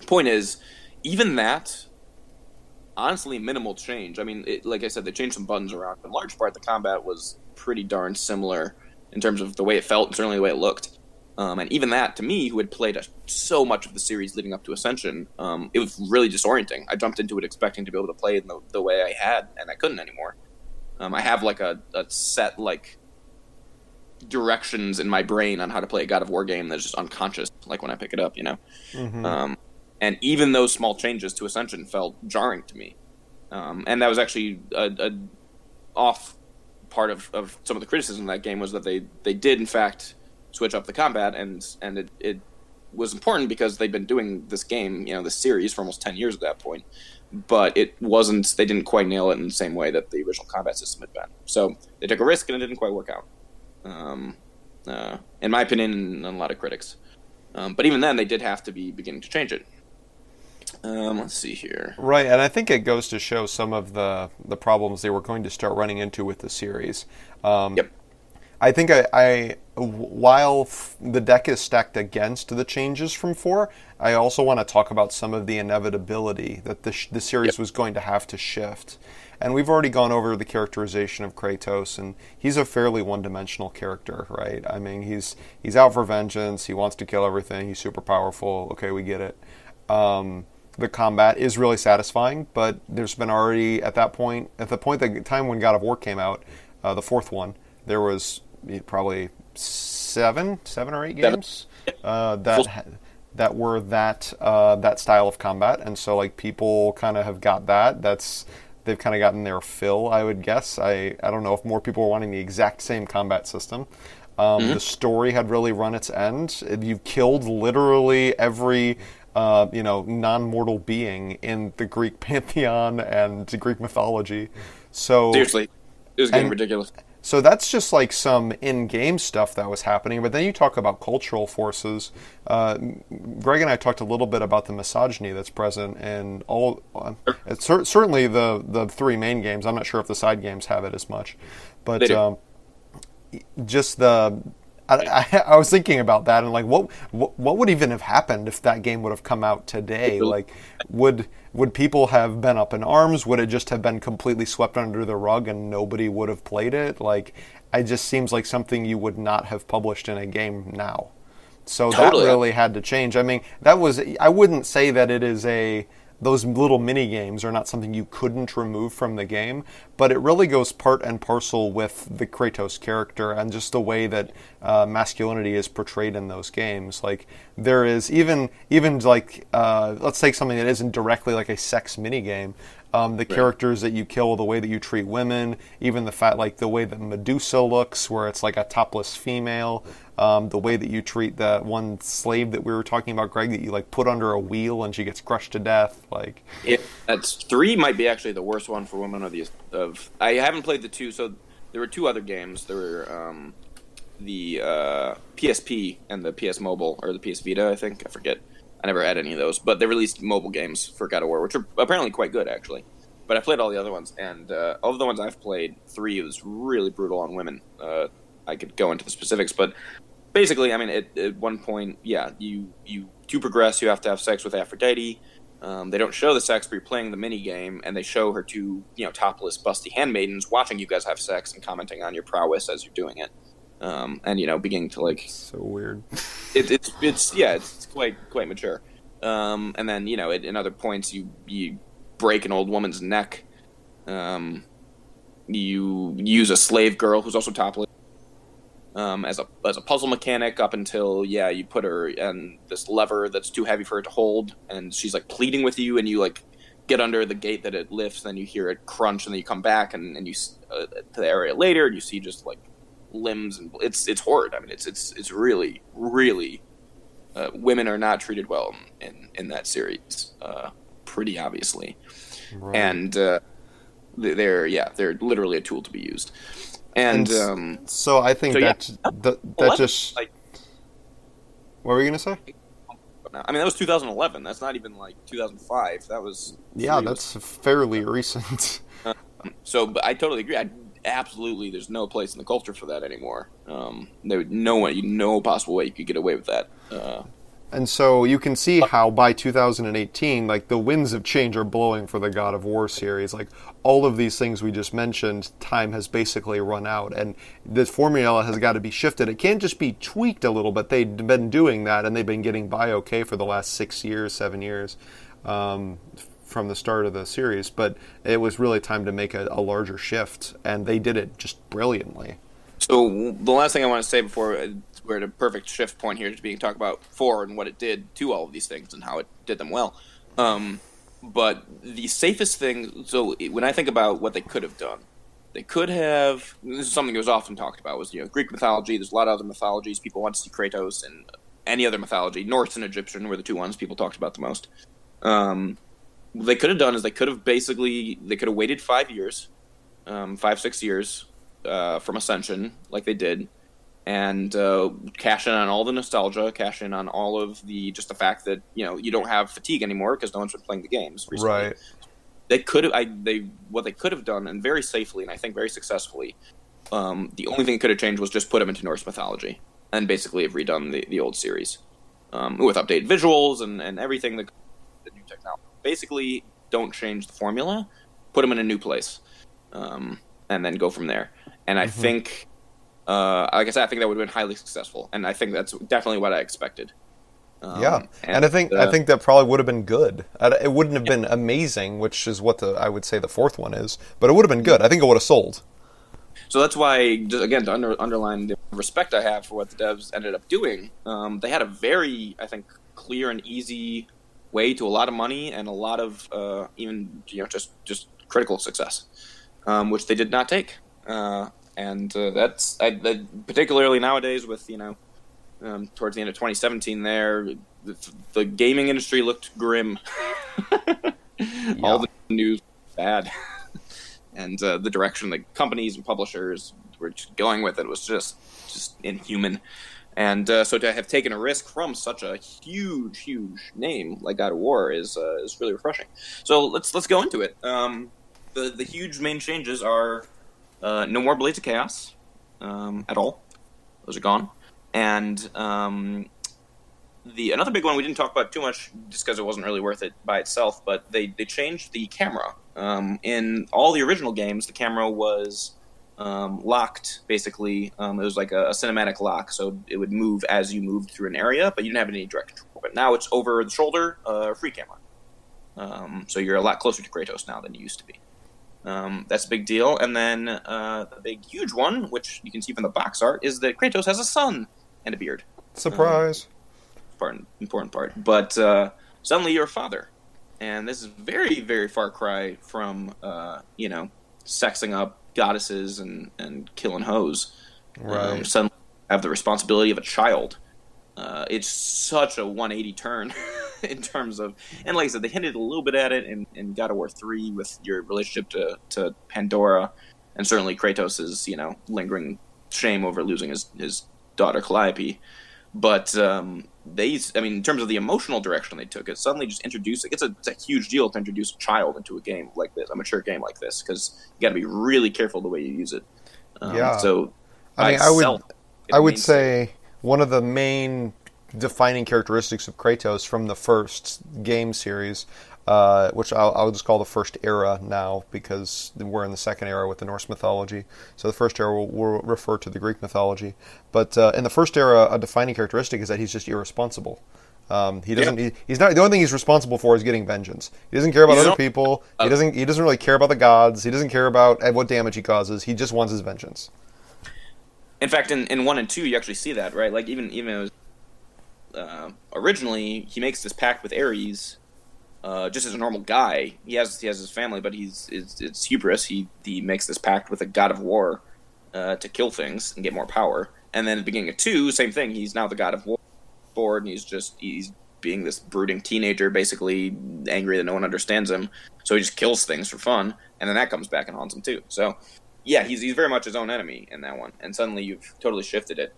point is, even that, honestly, minimal change. I mean, like I said, they changed some buttons around. In large part, the combat was pretty darn similar in terms of the way it felt and certainly the way it looked. And even that, to me, who had played so much of the series leading up to Ascension, it was really disorienting. I jumped into it expecting to be able to play it in the way I had, and I couldn't anymore. I have, like, a set, like, directions in my brain on how to play a God of War game that's just unconscious, like when I pick it up, Mm-hmm. And even those small changes to Ascension felt jarring to me, and that was actually a off part of some of the criticism of that game was that they did in fact switch up the combat, and it was important because they'd been doing this game, this series for almost 10 years at that point, but they didn't quite nail it in the same way that the original combat system had been. So they took a risk and it didn't quite work out. In my opinion, and a lot of critics. But even then, they did have to be beginning to change it. Let's see here. Right, and I think it goes to show some of the problems they were going to start running into with the series. Yep. I think while the deck is stacked against the changes from 4, I also want to talk about some of the inevitability that the Yep. series was going to have to shift. And we've already gone over the characterization of Kratos, and he's a fairly one-dimensional character, right? I mean, he's out for vengeance. He wants to kill everything. He's super powerful. Okay, we get it. The combat is really satisfying, but there's been already at the time when God of War came out, the fourth one, there was probably seven or eight Seven. games that were that style of combat, and so like people kind of have got that. They've kind of gotten their fill, I would guess. I don't know if more people were wanting the exact same combat system. The story had really run its end. You've killed literally every non-mortal being in the Greek pantheon and the Greek mythology. So Seriously, it was getting and ridiculous. so that's just like some in-game stuff that was happening. But then you talk about cultural forces. Greg and I talked a little bit about the misogyny that's present in all. It's certainly the three main games. I'm not sure if the side games have it as much, They but do. just the. I was thinking about that and like what would even have happened if that game would have come out today? Like would people have been up in arms? Would it just have been completely swept under the rug and nobody would have played it? Like it just seems like something you would not have published in a game now. So Totally. that really had to change. I mean, I wouldn't say that it is those little mini games are not something you couldn't remove from the game, but it really goes part and parcel with the Kratos character and just the way that masculinity is portrayed in those games. Like there is even like let's take something that isn't directly like a sex mini game. The characters that you kill, the way that you treat women, even the way that Medusa looks, where it's like a topless female, the way that you treat that one slave that we were talking about, Greg, that you like put under a wheel and she gets crushed to death. Like, That's 3 might be actually the worst one for women of. I haven't played the 2, so there were 2 other games. There were the PSP and the PS Mobile or the PS Vita, I think. I forget. I never had any of those, but they released mobile games for God of War, which are apparently quite good, actually. But I played all the other ones, and of the ones I've played, 3 was really brutal on women. I could go into the specifics, but basically, I mean, at one point, yeah, you to progress, you have to have sex with Aphrodite. They don't show the sex, but you're playing the mini game, and they show her 2, topless, busty handmaidens watching you guys have sex and commenting on your prowess as you're doing it, and beginning to like. so weird. It's quite mature. And then in other points you break an old woman's neck. You use a slave girl who's also topless as a puzzle mechanic up until you put her in this lever that's too heavy for her to hold, and she's like pleading with you, and you like get under the gate that it lifts, then you hear it crunch, and then you come back and you to the area later, and you see just like limbs, and it's horrid. I mean, it's really really women are not treated well in that series, pretty obviously, Right. and they're literally a tool to be used, and So I think that 11, just. like, What were you gonna say? I mean, that was 2011. That's not even like 2005. That was Yeah, that's fairly recent. so. But I totally agree. Absolutely, there's no place in the culture for that anymore. No possible way you could get away with that. And so you can see how by 2018, like the winds of change are blowing for the God of War series. Like all of these things we just mentioned, time has basically run out, and this formula has got to be shifted. It can't just be tweaked a little bit. They've been doing that, and they've been getting by okay for the last 6 years, 7 years. From the start of the series, but it was really time to make a larger shift, and they did it just brilliantly. So the last thing I want to say before we're at a perfect shift point here to being talk about 4 and what it did to all of these things and how it did them well. But the safest thing, so when I think about what they could have done, they could have, this is something that was often talked about, was Greek mythology. There's a lot of other mythologies. People want to see Kratos, and any other mythology. Norse and Egyptian were the 2 ones people talked about the most. What they could have done is they could have waited 5 years, 5-6 years from Ascension, like they did, and cash in on all the nostalgia, cash in on all of the fact that you don't have fatigue anymore because no one's been playing the games recently. Right. They could have what they could have done, and very safely, and I think very successfully, The only thing it could have changed was just put them into Norse mythology and basically have redone the old series with updated visuals and everything, the new technology. Basically, don't change the formula, put them in a new place, and then go from there. And I think, like I said, I think that would have been highly successful, and I think that's definitely what I expected. And I think that probably would have been good. It wouldn't have been amazing, which is what I would say the fourth one is, but it would have been good. I think it would have sold. So that's why, again, to underline the respect I have for what the devs ended up doing, they had a very, I think, clear and easy way to a lot of money and a lot of even just critical success, which they did not take. And that's particularly nowadays with towards the end of 2017, the gaming industry looked grim. All the news was bad. And the direction the companies and publishers were just going with it was just inhuman. And so to have taken a risk from such a huge name like God of War is really refreshing. So let's go into it. The huge main changes are no more Blades of Chaos at all. Those are gone. And another big one we didn't talk about too much just because it wasn't really worth it by itself, but they changed the camera. In all the original games, the camera was locked, basically. It was like a cinematic lock, so it would move as you moved through an area, but you didn't have any direct control. But now it's over the shoulder, free camera. So you're a lot closer to Kratos now than you used to be. That's a big deal. And then the big, huge one, which you can see from the box art, is that Kratos has a son and a beard. Surprise. Important part. But suddenly you're a father. And this is very, very far cry from, sexing up goddesses and killing hoes. Right. Suddenly have the responsibility of a child. It's such a 180 turn in terms of, and like I said, they hinted a little bit at it in God of War 3 with your relationship to Pandora, and certainly Kratos' lingering shame over losing his daughter Calliope. But in terms of the emotional direction they took, it suddenly just introduced. It's a huge deal to introduce a child into a game like this, a mature game like this, because you got to be really careful the way you use it. So, I would say one of the main defining characteristics of Kratos from the first game series, which I'll just call the first era now because we're in the second era with the Norse mythology. So the first era will refer to the Greek mythology. But in the first era, a defining characteristic is that he's just irresponsible. He doesn't. He's not. The only thing he's responsible for is getting vengeance. He doesn't care about other people. He doesn't really care about the gods. He doesn't care about what damage he causes. He just wants his vengeance. In fact, in 1 and 2, you actually see that, right? Like even it was, originally he makes this pact with Ares. Just as a normal guy, he has his family, but it's hubris. He makes this pact with a god of war to kill things and get more power. And then at the beginning of 2, same thing. He's now the god of war, bored, and he's being this brooding teenager, basically angry that no one understands him. So he just kills things for fun, and then that comes back and haunts him too. So yeah, he's very much his own enemy in that one. And suddenly you've totally shifted it,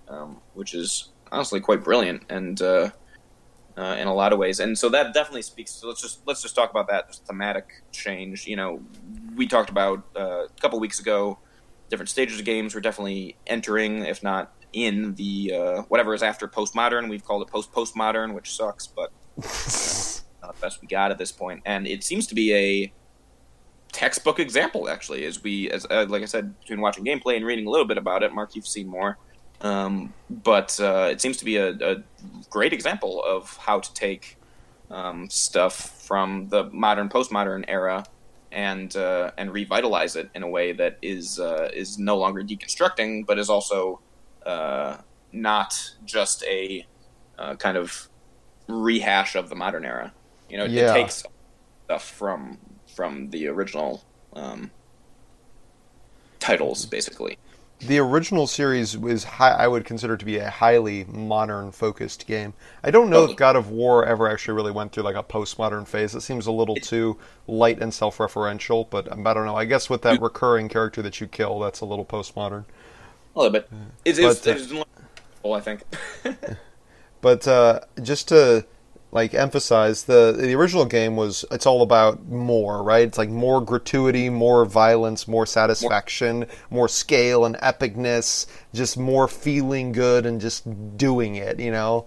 which is honestly quite brilliant and in a lot of ways. And so that definitely speaks. So let's just talk about that, just thematic change. We talked about a couple weeks ago, different stages of games we're definitely entering, if not in the whatever is after postmodern. We've called it postmodern, which sucks, but not the best we got at this point. And it seems to be a textbook example, actually, as like I said, between watching gameplay and reading a little bit about it. Mark, you've seen more. But it seems to be a great example of how to take stuff from the modern, postmodern era and revitalize it in a way that is no longer deconstructing, but is also not just a kind of rehash of the modern era. It takes stuff from the original titles, basically. The original series was I would consider to be a highly modern-focused game. I don't know if God of War ever actually really went through like a postmodern phase. It seems a little too light and self-referential, but I don't know. I guess with that recurring character that you kill, that's a little postmodern. A little bit. It's I think. But just to like emphasize, the original game was, it's all about more, right? It's like more gratuity, more violence, more More, satisfaction, more scale and epicness, just more feeling good and just doing it, you know?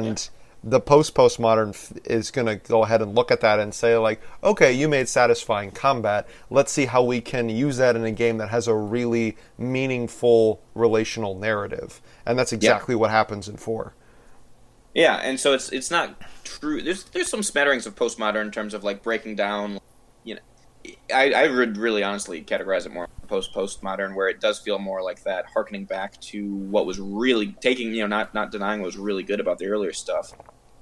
yeah, And the postmodern is going to go ahead and look at that and say, like, okay, you made satisfying combat. Let's see how we can use that in a game that has a really meaningful relational narrative. And that's yeah, exactly what happens in 4. yeah. And so it's not true. There's some smatterings of postmodern in terms of like breaking down. You know, I would really honestly categorize it more postmodern, where it does feel more like that, harkening back to what was really taking, not denying what was really good about the earlier stuff,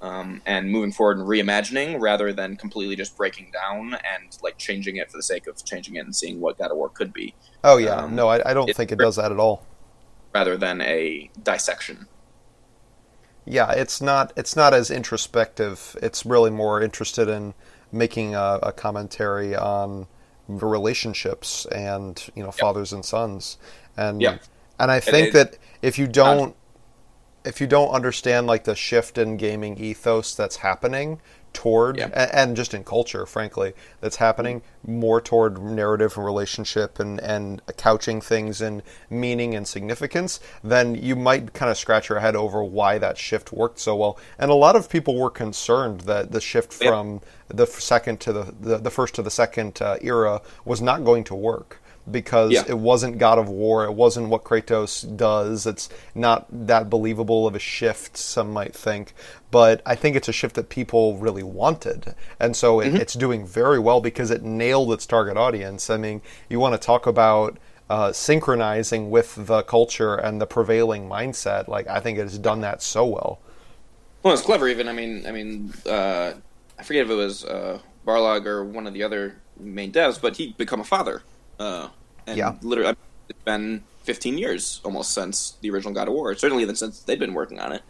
and moving forward and reimagining rather than completely just breaking down and like changing it for the sake of changing it and seeing what God of War could be. Oh yeah, Um, no, I don't it, think it does that at all. rather than a dissection. Yeah, it's not as introspective. It's really more interested in making a commentary on the relationships and Yep. fathers and sons, and Yep. and I It think is that not. if you don't understand like the shift in gaming ethos that's happening toward, Yeah. and just in culture frankly, that's happening more toward narrative and relationship and couching things in meaning and significance, then you might kind of scratch your head over why that shift worked so well. And a lot of people were concerned that the shift Yep. from the second to the first to the second era was not going to work, because Yeah. it wasn't God of War. It wasn't what Kratos does. It's not that believable of a shift, some might think. But I think it's a shift that people really wanted. And so Hmm. it's doing very well because it nailed its target audience. I mean, you want to talk about synchronizing with the culture and the prevailing mindset. Like, I think it has done that so well. Well, it's clever. Even I forget if it was Barlog or one of the other main devs, but he'd become a father, Yeah. and literally it's been 15 years almost since the original God of War. Certainly, even since they'd been working on it.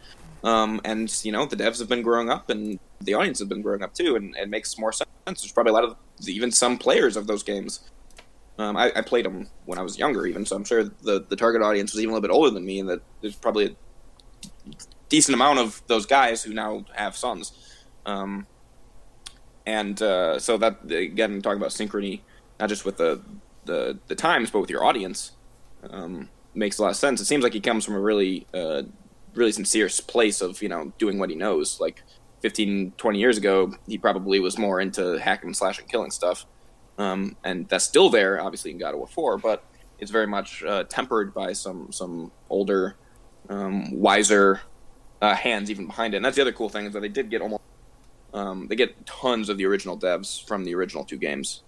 And the devs have been growing up, and the audience has been growing up too, and it makes more sense. There's probably a lot of even some players of those games. I played them when I was younger, even so. I'm sure the target audience was even a little bit older than me, and that there's probably a decent amount of those guys who now have sons. Um, and so that again, talking about synchrony, not just with the times, but with your audience, makes a lot of sense. It seems like he comes from a really sincere place of doing what he knows. Like 15, 20 years ago, he probably was more into hack and slash and killing stuff, and that's still there, obviously in God of War 4, but it's very much tempered by some older, wiser hands even behind it. And that's the other cool thing, is that they did get almost they get tons of the original devs from the original two games,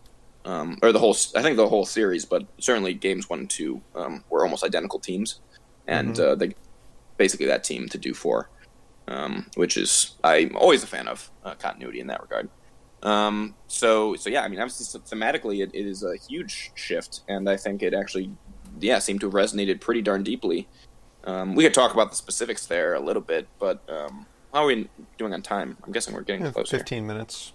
or I think the whole series, but certainly games 1 and 2 were almost identical teams, and Hmm. they basically that team to do 4, which is I'm always a fan of continuity in that regard. So yeah, I mean, obviously thematically it is a huge shift, and I think it actually seemed to have resonated pretty darn deeply. We could talk about the specifics there a little bit, but how are we doing on time? I'm guessing we're getting Yeah, close here. 15 minutes.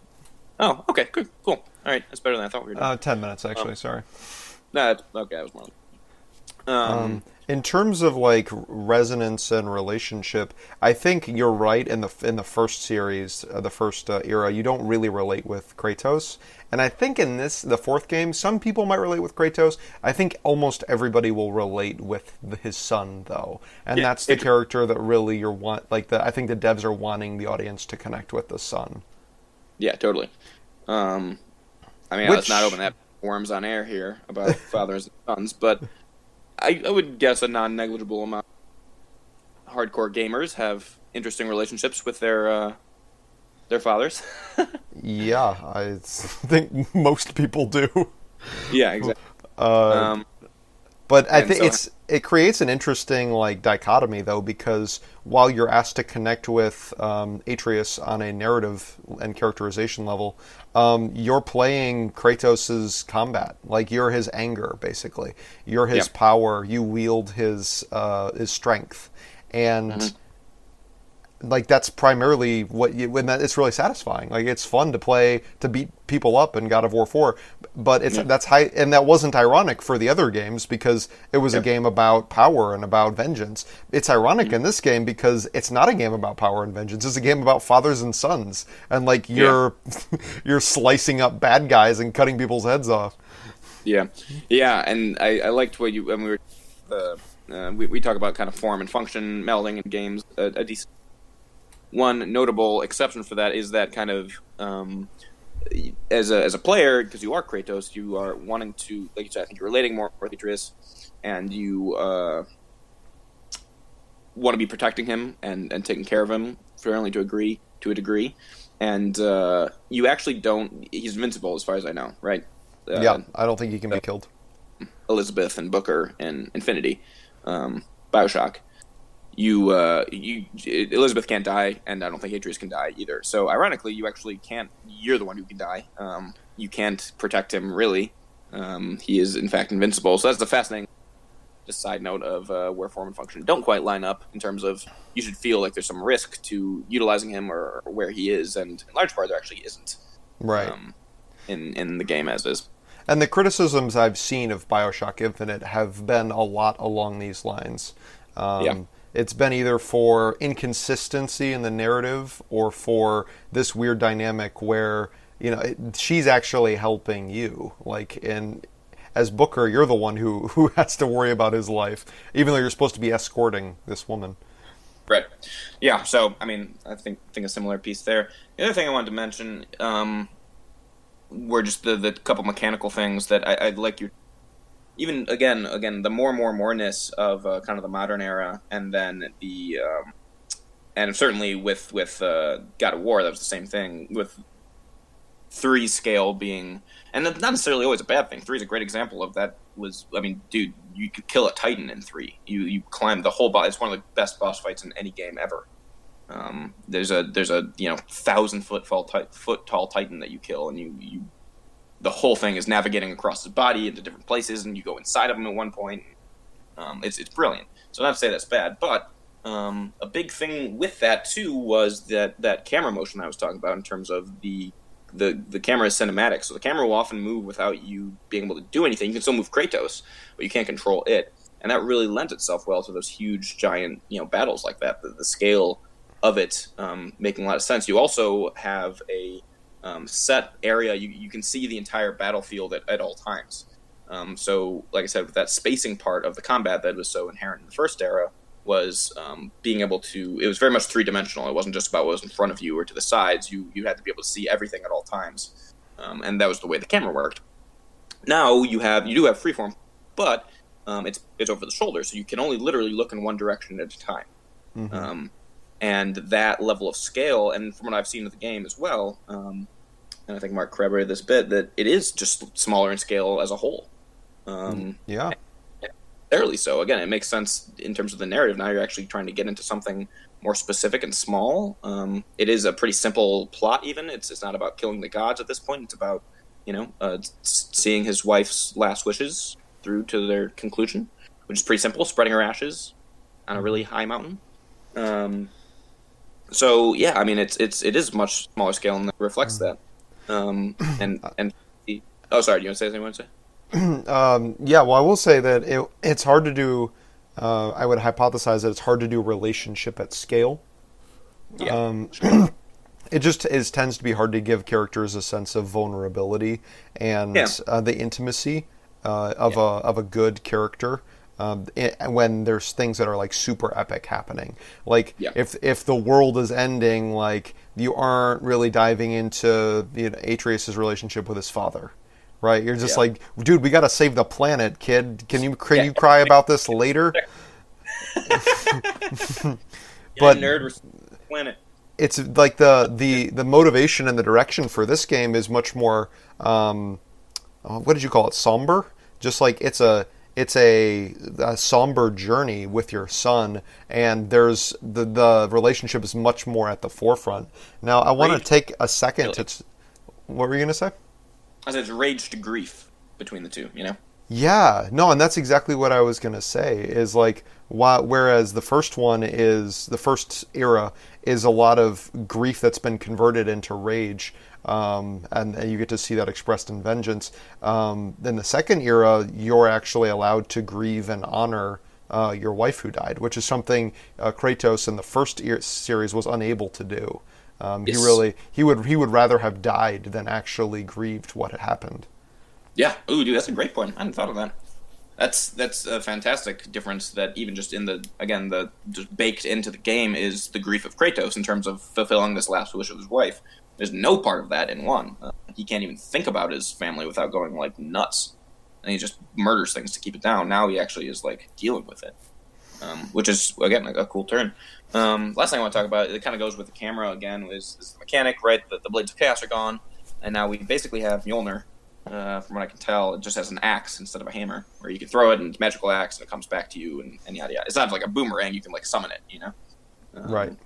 Oh, okay, good, cool. All right, that's better than I thought we were doing. 10 minutes, Um, actually, sorry. okay, that was more. Um, in terms of like resonance and relationship, I think you're right. In the first series, the first era, you don't really relate with Kratos, and I think in the fourth game, some people might relate with Kratos. I think almost everybody will relate with his son, though, and Yeah, that's the character that really you're want. Like I think the devs are wanting the audience to connect with the son. yeah, totally. Um, I mean, let's not open Which that worms on air here about fathers and sons, but I would guess a non-negligible amount of hardcore gamers have interesting relationships with their fathers. Yeah, I think most people do. Yeah, exactly. Uh, Um, But I and think so it creates an interesting like dichotomy though, because while you're asked to connect with Atreus on a narrative and characterization level, you're playing Kratos's combat. Like you're his anger, basically. You're yeah, his power. You wield his strength, and hmm like that's primarily what you when that it's really satisfying. Like it's fun to play to beat people up in God of War 4, but it's that's high, and that wasn't ironic for the other games because it was a game about power and about vengeance. It's ironic in this game because it's not a game about power and vengeance. It's a game about fathers and sons, and like you're you're slicing up bad guys and cutting people's heads off. Yeah, and I liked what you when we were we talk about kind of form and function melding in games. A decent one notable exception for that is that kind of as a player, because you are Kratos, you are wanting to, like you said, I think you're relating more with Atreus, and you want to be protecting him and taking care of him fairly to a degree, and you actually don't. He's invincible as far as I know, right? Yeah, I don't think he can be killed. Elizabeth and Booker and Infinity, Bioshock. Elizabeth can't die, and I don't think Atreus can die either. So ironically, you actually can't. You're the one who can die. You can't protect him really. He is in fact invincible. So that's the fascinating. Just side note of where form and function don't quite line up in terms of you should feel like there's some risk to utilizing him or where he is, and in large part there actually isn't. Right. In the game as is. And the criticisms I've seen of Bioshock Infinite have been a lot along these lines. It's been either for inconsistency in the narrative or for this weird dynamic where, you know, she's actually helping you. Like, as Booker, you're the one who has to worry about his life, even though you're supposed to be escorting this woman. Right. Yeah, so, I mean, I think a similar piece there. The other thing I wanted to mention were just the couple mechanical things that I'd like you... Even, again, the more-ness of kind of the modern era, and then the... and certainly with God of War, that was the same thing, with 3 scale being... And that's not necessarily always a bad thing. 3 is a great example of that. I mean, dude, you could kill a Titan in 3. You climb the whole boss. It's one of the best boss fights in any game ever. There's a 1,000-foot tall Titan that you kill, and you the whole thing is navigating across his body into different places, and you go inside of him at one point. It's brilliant. So not to say that's bad, but a big thing with that too was that camera motion I was talking about in terms of the camera is cinematic, so the camera will often move without you being able to do anything. You can still move Kratos, but you can't control it, and that really lends itself well to those huge, giant, battles like that. The scale of it making a lot of sense. You also have a set area. You can see the entire battlefield at all times. So, like I said, with that spacing part of the combat that was so inherent in the first era was being able to... It was very much three-dimensional. It wasn't just about what was in front of you or to the sides. You had to be able to see everything at all times. And that was the way the camera worked. Now, you do have freeform, but it's over the shoulder, so you can only literally look in one direction at a time. Mm-hmm. And that level of scale, and from what I've seen of the game as well, and I think Mark corroborated this bit, that it is just smaller in scale as a whole. Yeah. Fairly so. Again, it makes sense in terms of the narrative. Now you're actually trying to get into something more specific and small. It is a pretty simple plot even. It's not about killing the gods at this point. It's about, seeing his wife's last wishes through to their conclusion, which is pretty simple, spreading her ashes on a really high mountain. So yeah, I mean it is much smaller scale and that reflects that. Oh, sorry, do you want to say anything you want to say? Yeah, well, I will say that it's hard to do. I would hypothesize that it's hard to do relationship at scale. Yeah. It just tends to be hard to give characters a sense of vulnerability and the intimacy of a good character. When there's things that are like super epic happening, like if the world is ending, like you aren't really diving into Atreus' relationship with his father, right? You're just like, dude, we got to save the planet, kid. Can you cry about this later? But nerd planet. It's like the motivation and the direction for this game is much more what did you call it? Somber. Just like it's a somber journey with your son, and there's the relationship is much more at the forefront. Now, I want to take a second to... What were you going to say? I said it's rage to grief between the two, Yeah, no, and that's exactly what I was going to say, is like, whereas the first era is a lot of grief that's been converted into rage, and you get to see that expressed in vengeance. In the second era, you're actually allowed to grieve and honor your wife who died, which is something Kratos in the first series was unable to do. Yes. He would rather have died than actually grieved what had happened. Yeah. Ooh, dude, that's a great point. I hadn't thought of that. That's a fantastic difference. That even just in the just baked into the game is the grief of Kratos in terms of fulfilling this last wish of his wife. There's no part of that in one. He can't even think about his family without going like nuts, and he just murders things to keep it down. Now he actually is like dealing with it, which is again a cool turn. Last thing I want to talk about, it kind of goes with the camera again, is the mechanic, right? The blades of chaos are gone, and now we basically have Mjolnir. From what I can tell, it just has an axe instead of a hammer, where you can throw it and it's magical axe and it comes back to you and yada yada. It's not like a boomerang; you can like summon it, Right.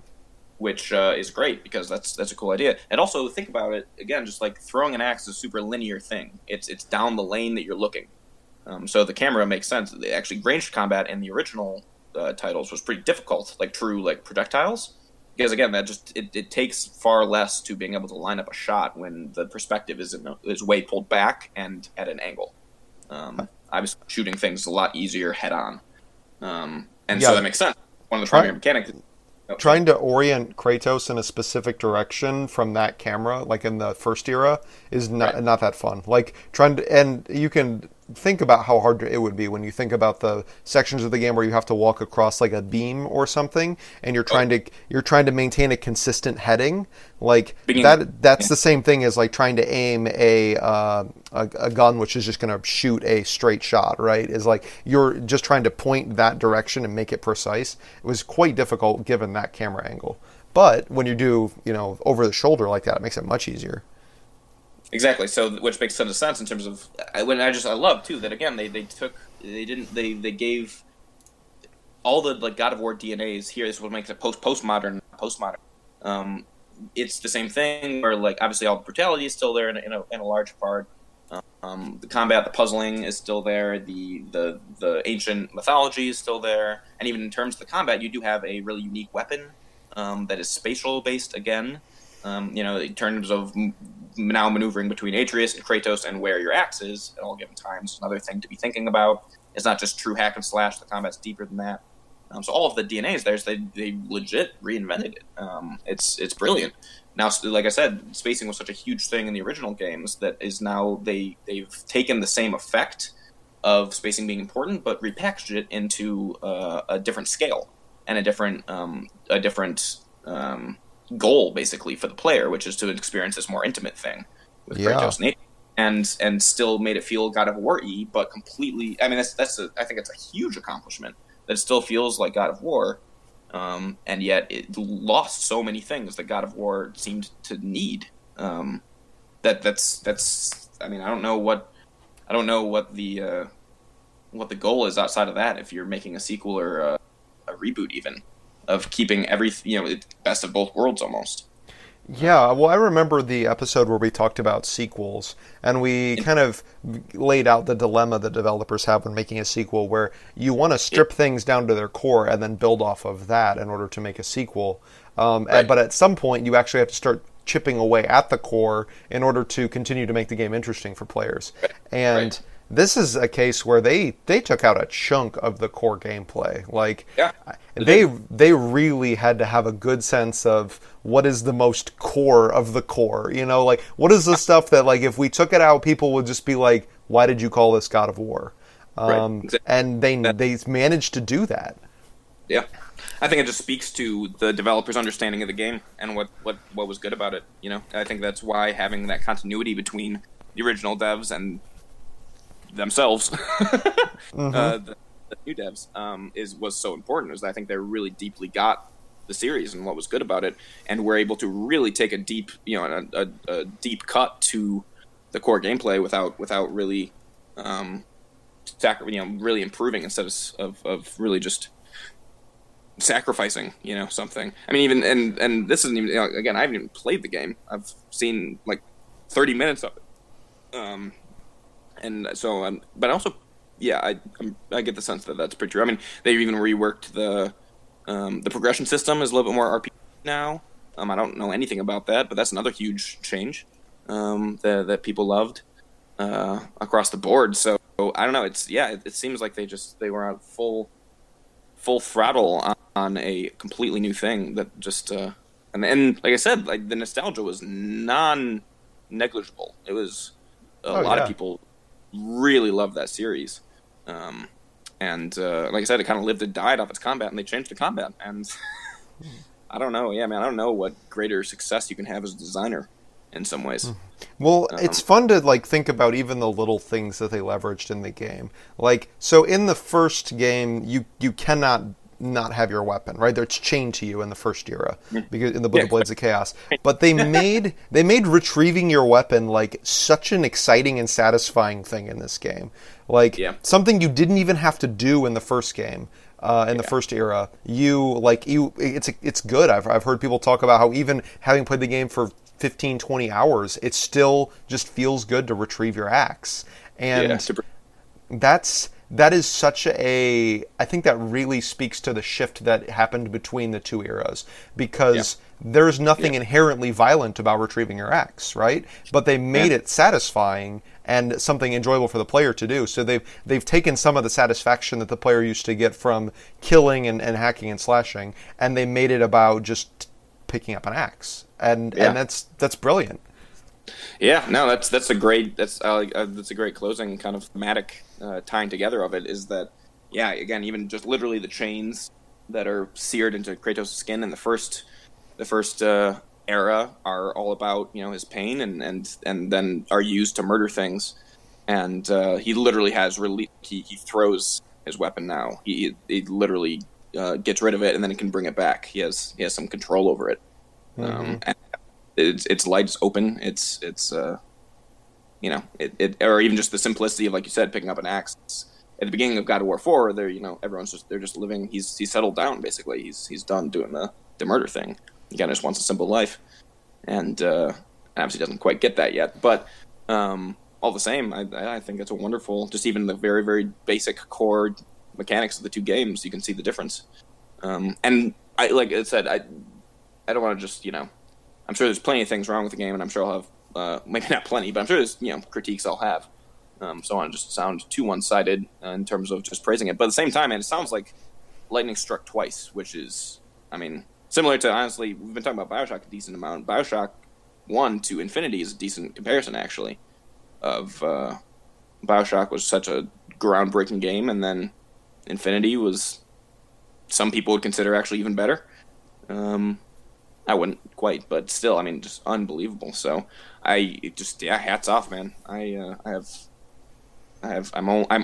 Which is great because that's a cool idea. And also think about it again, just like throwing an axe is a super linear thing. It's down the lane that you're looking, so the camera makes sense. Actually, ranged combat in the original titles was pretty difficult, like true like projectiles. Because again, that just it takes far less to being able to line up a shot when the perspective is way pulled back and at an angle. I was shooting things a lot easier head on, so that makes sense. One of the primary mechanics. Trying to orient Kratos in a specific direction from that camera, like in the first era, is not that fun. Like and you can think about how hard it would be when you think about the sections of the game where you have to walk across like a beam or something, and you're trying to maintain a consistent heading. Like that's the same thing as like trying to aim a gun which is just going to shoot a straight shot, right? Is like you're just trying to point that direction and make it precise. It was quite difficult given that camera angle. But when you do, over the shoulder like that, it makes it much easier. Exactly. So, which makes a ton of sense in terms of I love too that again they gave all the like God of War DNAs here. This is what makes it postmodern. It's the same thing where like obviously all the brutality is still there in a large part. The combat, the puzzling is still there. The ancient mythology is still there, and even in terms of the combat, you do have a really unique weapon that is spatial based again. In terms of now maneuvering between Atreus and Kratos and where your axe is at all given times, another thing to be thinking about. It's not just true hack and slash. The combat's deeper than that. So all of the DNA is there. So they legit reinvented it. It's brilliant. Now, like I said, spacing was such a huge thing in the original games that is now they've taken the same effect of spacing being important, but repackaged it into a different scale and a different goal basically for the player, which is to experience this more intimate thing with Kratos and still made it feel God of War-y, but completely. I mean, I think it's a huge accomplishment that it still feels like God of War, and yet it lost so many things that God of War seemed to need. That's. I mean, I don't know what the goal is outside of that. If you're making a sequel or a reboot, even. Of keeping best of both worlds almost. Yeah, well, I remember the episode where we talked about sequels, and we kind of laid out the dilemma that developers have when making a sequel, where you want to strip things down to their core and then build off of that in order to make a sequel. But at some point, you actually have to start chipping away at the core in order to continue to make the game interesting for players. And this is a case where they took out a chunk of the core gameplay. Like, they really had to have a good sense of what is the most core of the core. Like, what is the stuff that, like, if we took it out, people would just be like, why did you call this God of War? And they managed to do that. Yeah. I think it just speaks to the developers' understanding of the game and what was good about it. I think that's why having that continuity between the original devs and themselves, the new devs, was so important. I think they really deeply got the series and what was good about it, and were able to really take a deep, a deep cut to the core gameplay without really, really improving instead of really just sacrificing, something. I mean, even and this isn't even again. I haven't even played the game. I've seen like 30 minutes of it. And so, but also, yeah, I get the sense that that's pretty true. I mean, they even reworked the progression system is a little bit more RPG. now. I don't know anything about that, but that's another huge change that people loved across the board. So I don't know. It seems like they were at full throttle on a completely new thing that just and like I said, like the nostalgia was non-negligible. It was a lot of people really loved that series, and like I said, it kind of lived and died off its combat, and they changed the combat. And I don't know, man, I don't know what greater success you can have as a designer in some ways. Well, it's fun to like think about even the little things that they leveraged in the game. Like, so in the first game, you cannot not have your weapon, right? It's chained to you in the first era because in the Book of Blades of Chaos. But they made retrieving your weapon like such an exciting and satisfying thing in this game. Like something you didn't even have to do in the first game. In the first era, it's good. I've heard people talk about how even having played the game for 15, 20 hours, it still just feels good to retrieve your axe. And that is such I think that really speaks to the shift that happened between the two eras, because there's nothing inherently violent about retrieving your axe, right? But they made it satisfying and something enjoyable for the player to do. So they've taken some of the satisfaction that the player used to get from killing and hacking and slashing, and they made it about just picking up an axe. And that's brilliant. Yeah, no, that's a great closing kind of thematic tying together of it. Is that again, even just literally the chains that are seared into Kratos' skin in the first era are all about his pain and then are used to murder things, and he literally has he throws his weapon now. He literally gets rid of it and then he can bring it back. He has some control over it. And its light's open. It's or even just the simplicity of, like you said, picking up an axe. At the beginning of God of War 4, everyone's just living. He's settled down basically. He's done doing the murder thing. He kind of just wants a simple life, and obviously doesn't quite get that yet. But all the same, I think it's a wonderful. Just even the very, very basic core mechanics of the two games, you can see the difference. And like I said, I don't want to just I'm sure there's plenty of things wrong with the game, and I'm sure I'll have maybe not plenty, but I'm sure there's critiques I'll have. So I don't want to just sound too one-sided in terms of just praising it. But at the same time, man, it sounds like lightning struck twice, which is, similar to, honestly, we've been talking about BioShock a decent amount. BioShock 1 to Infinity is a decent comparison, actually, of BioShock was such a groundbreaking game, and then Infinity was, some people would consider actually even better. I wouldn't quite, but still, just unbelievable. So hats off, man. I'm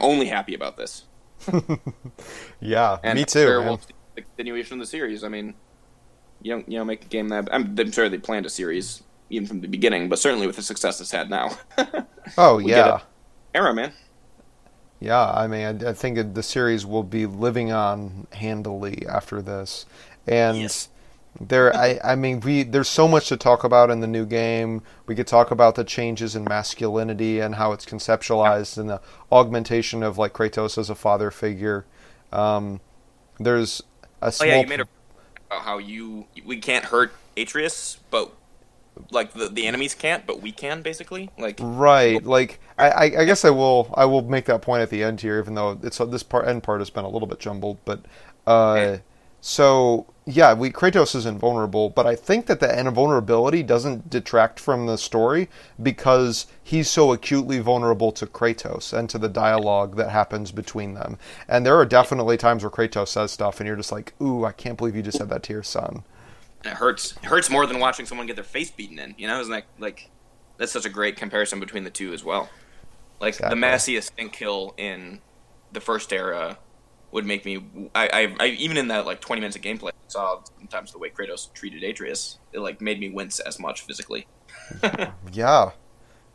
only happy about this. Me too. Sure, we'll see the continuation of the series. You don't make a game that I'm sure they planned a series even from the beginning, but certainly with the success it's had now. Era, man. Yeah, I think the series will be living on handily after this, and there's so much to talk about in the new game. We could talk about the changes in masculinity and how it's conceptualized, and the augmentation of like Kratos as a father figure. There's a small. You made how we can't hurt Atreus, but like the enemies can't, but we can basically. Right. Like I guess I will make that point at the end here, even though this end part has been a little bit jumbled, but. So, Kratos is invulnerable, but I think that the invulnerability doesn't detract from the story because he's so acutely vulnerable to Kratos and to the dialogue that happens between them. And there are definitely times where Kratos says stuff and you're just like, ooh, I can't believe you just said that to your son. It hurts. It hurts more than watching someone get their face beaten in. Isn't that, that's such a great comparison between the two as well. Exactly. The Macias thing kill in the first era would make me. I even in that 20 minutes of gameplay, I saw sometimes the way Kratos treated Atreus. It made me wince as much physically. Yeah,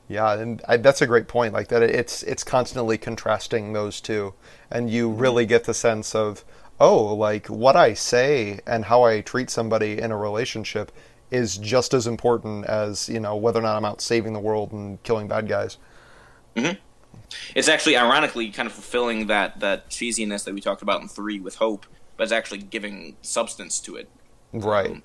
and that's a great point. Like that, it's constantly contrasting those two, and you really get the sense of what I say and how I treat somebody in a relationship is just as important as whether or not I'm out saving the world and killing bad guys. Mm-hmm. It's actually, ironically, kind of fulfilling that cheesiness that we talked about in 3 with Hope, but it's actually giving substance to it. Right.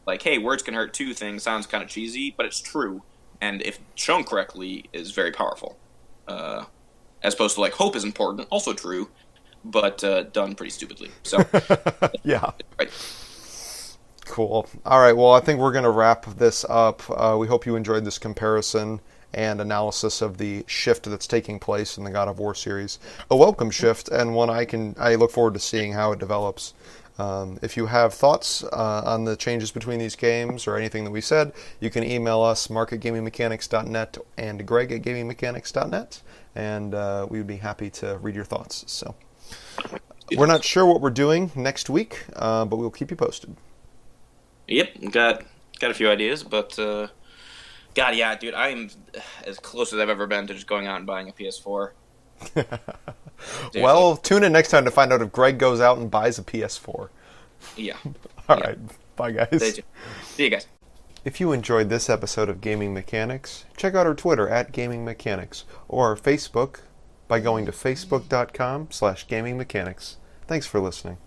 like, hey, words can hurt too thing sounds kind of cheesy, but it's true, and if shown correctly, is very powerful. As opposed to like hope is important, also true, but done pretty stupidly. So yeah. Right. Cool. All right. Well, I think we're going to wrap this up. We hope you enjoyed this comparison and analysis of the shift that's taking place in the God of War series. A welcome shift, and one I look forward to seeing how it develops. If you have thoughts on the changes between these games or anything that we said, you can email us, mark@gamingmechanics.net and greg@gamingmechanics.net, and we would be happy to read your thoughts. So we're not sure what we're doing next week, but we'll keep you posted. Yep, got a few ideas, but God, yeah, dude, I am as close as I've ever been to just going out and buying a PS4. Well, tune in next time to find out if Greg goes out and buys a PS4. Yeah. All right. Bye, guys. See you guys. If you enjoyed this episode of Gaming Mechanics, check out our Twitter @GamingMechanics or our Facebook by going to facebook.com/GamingMechanics. Thanks for listening.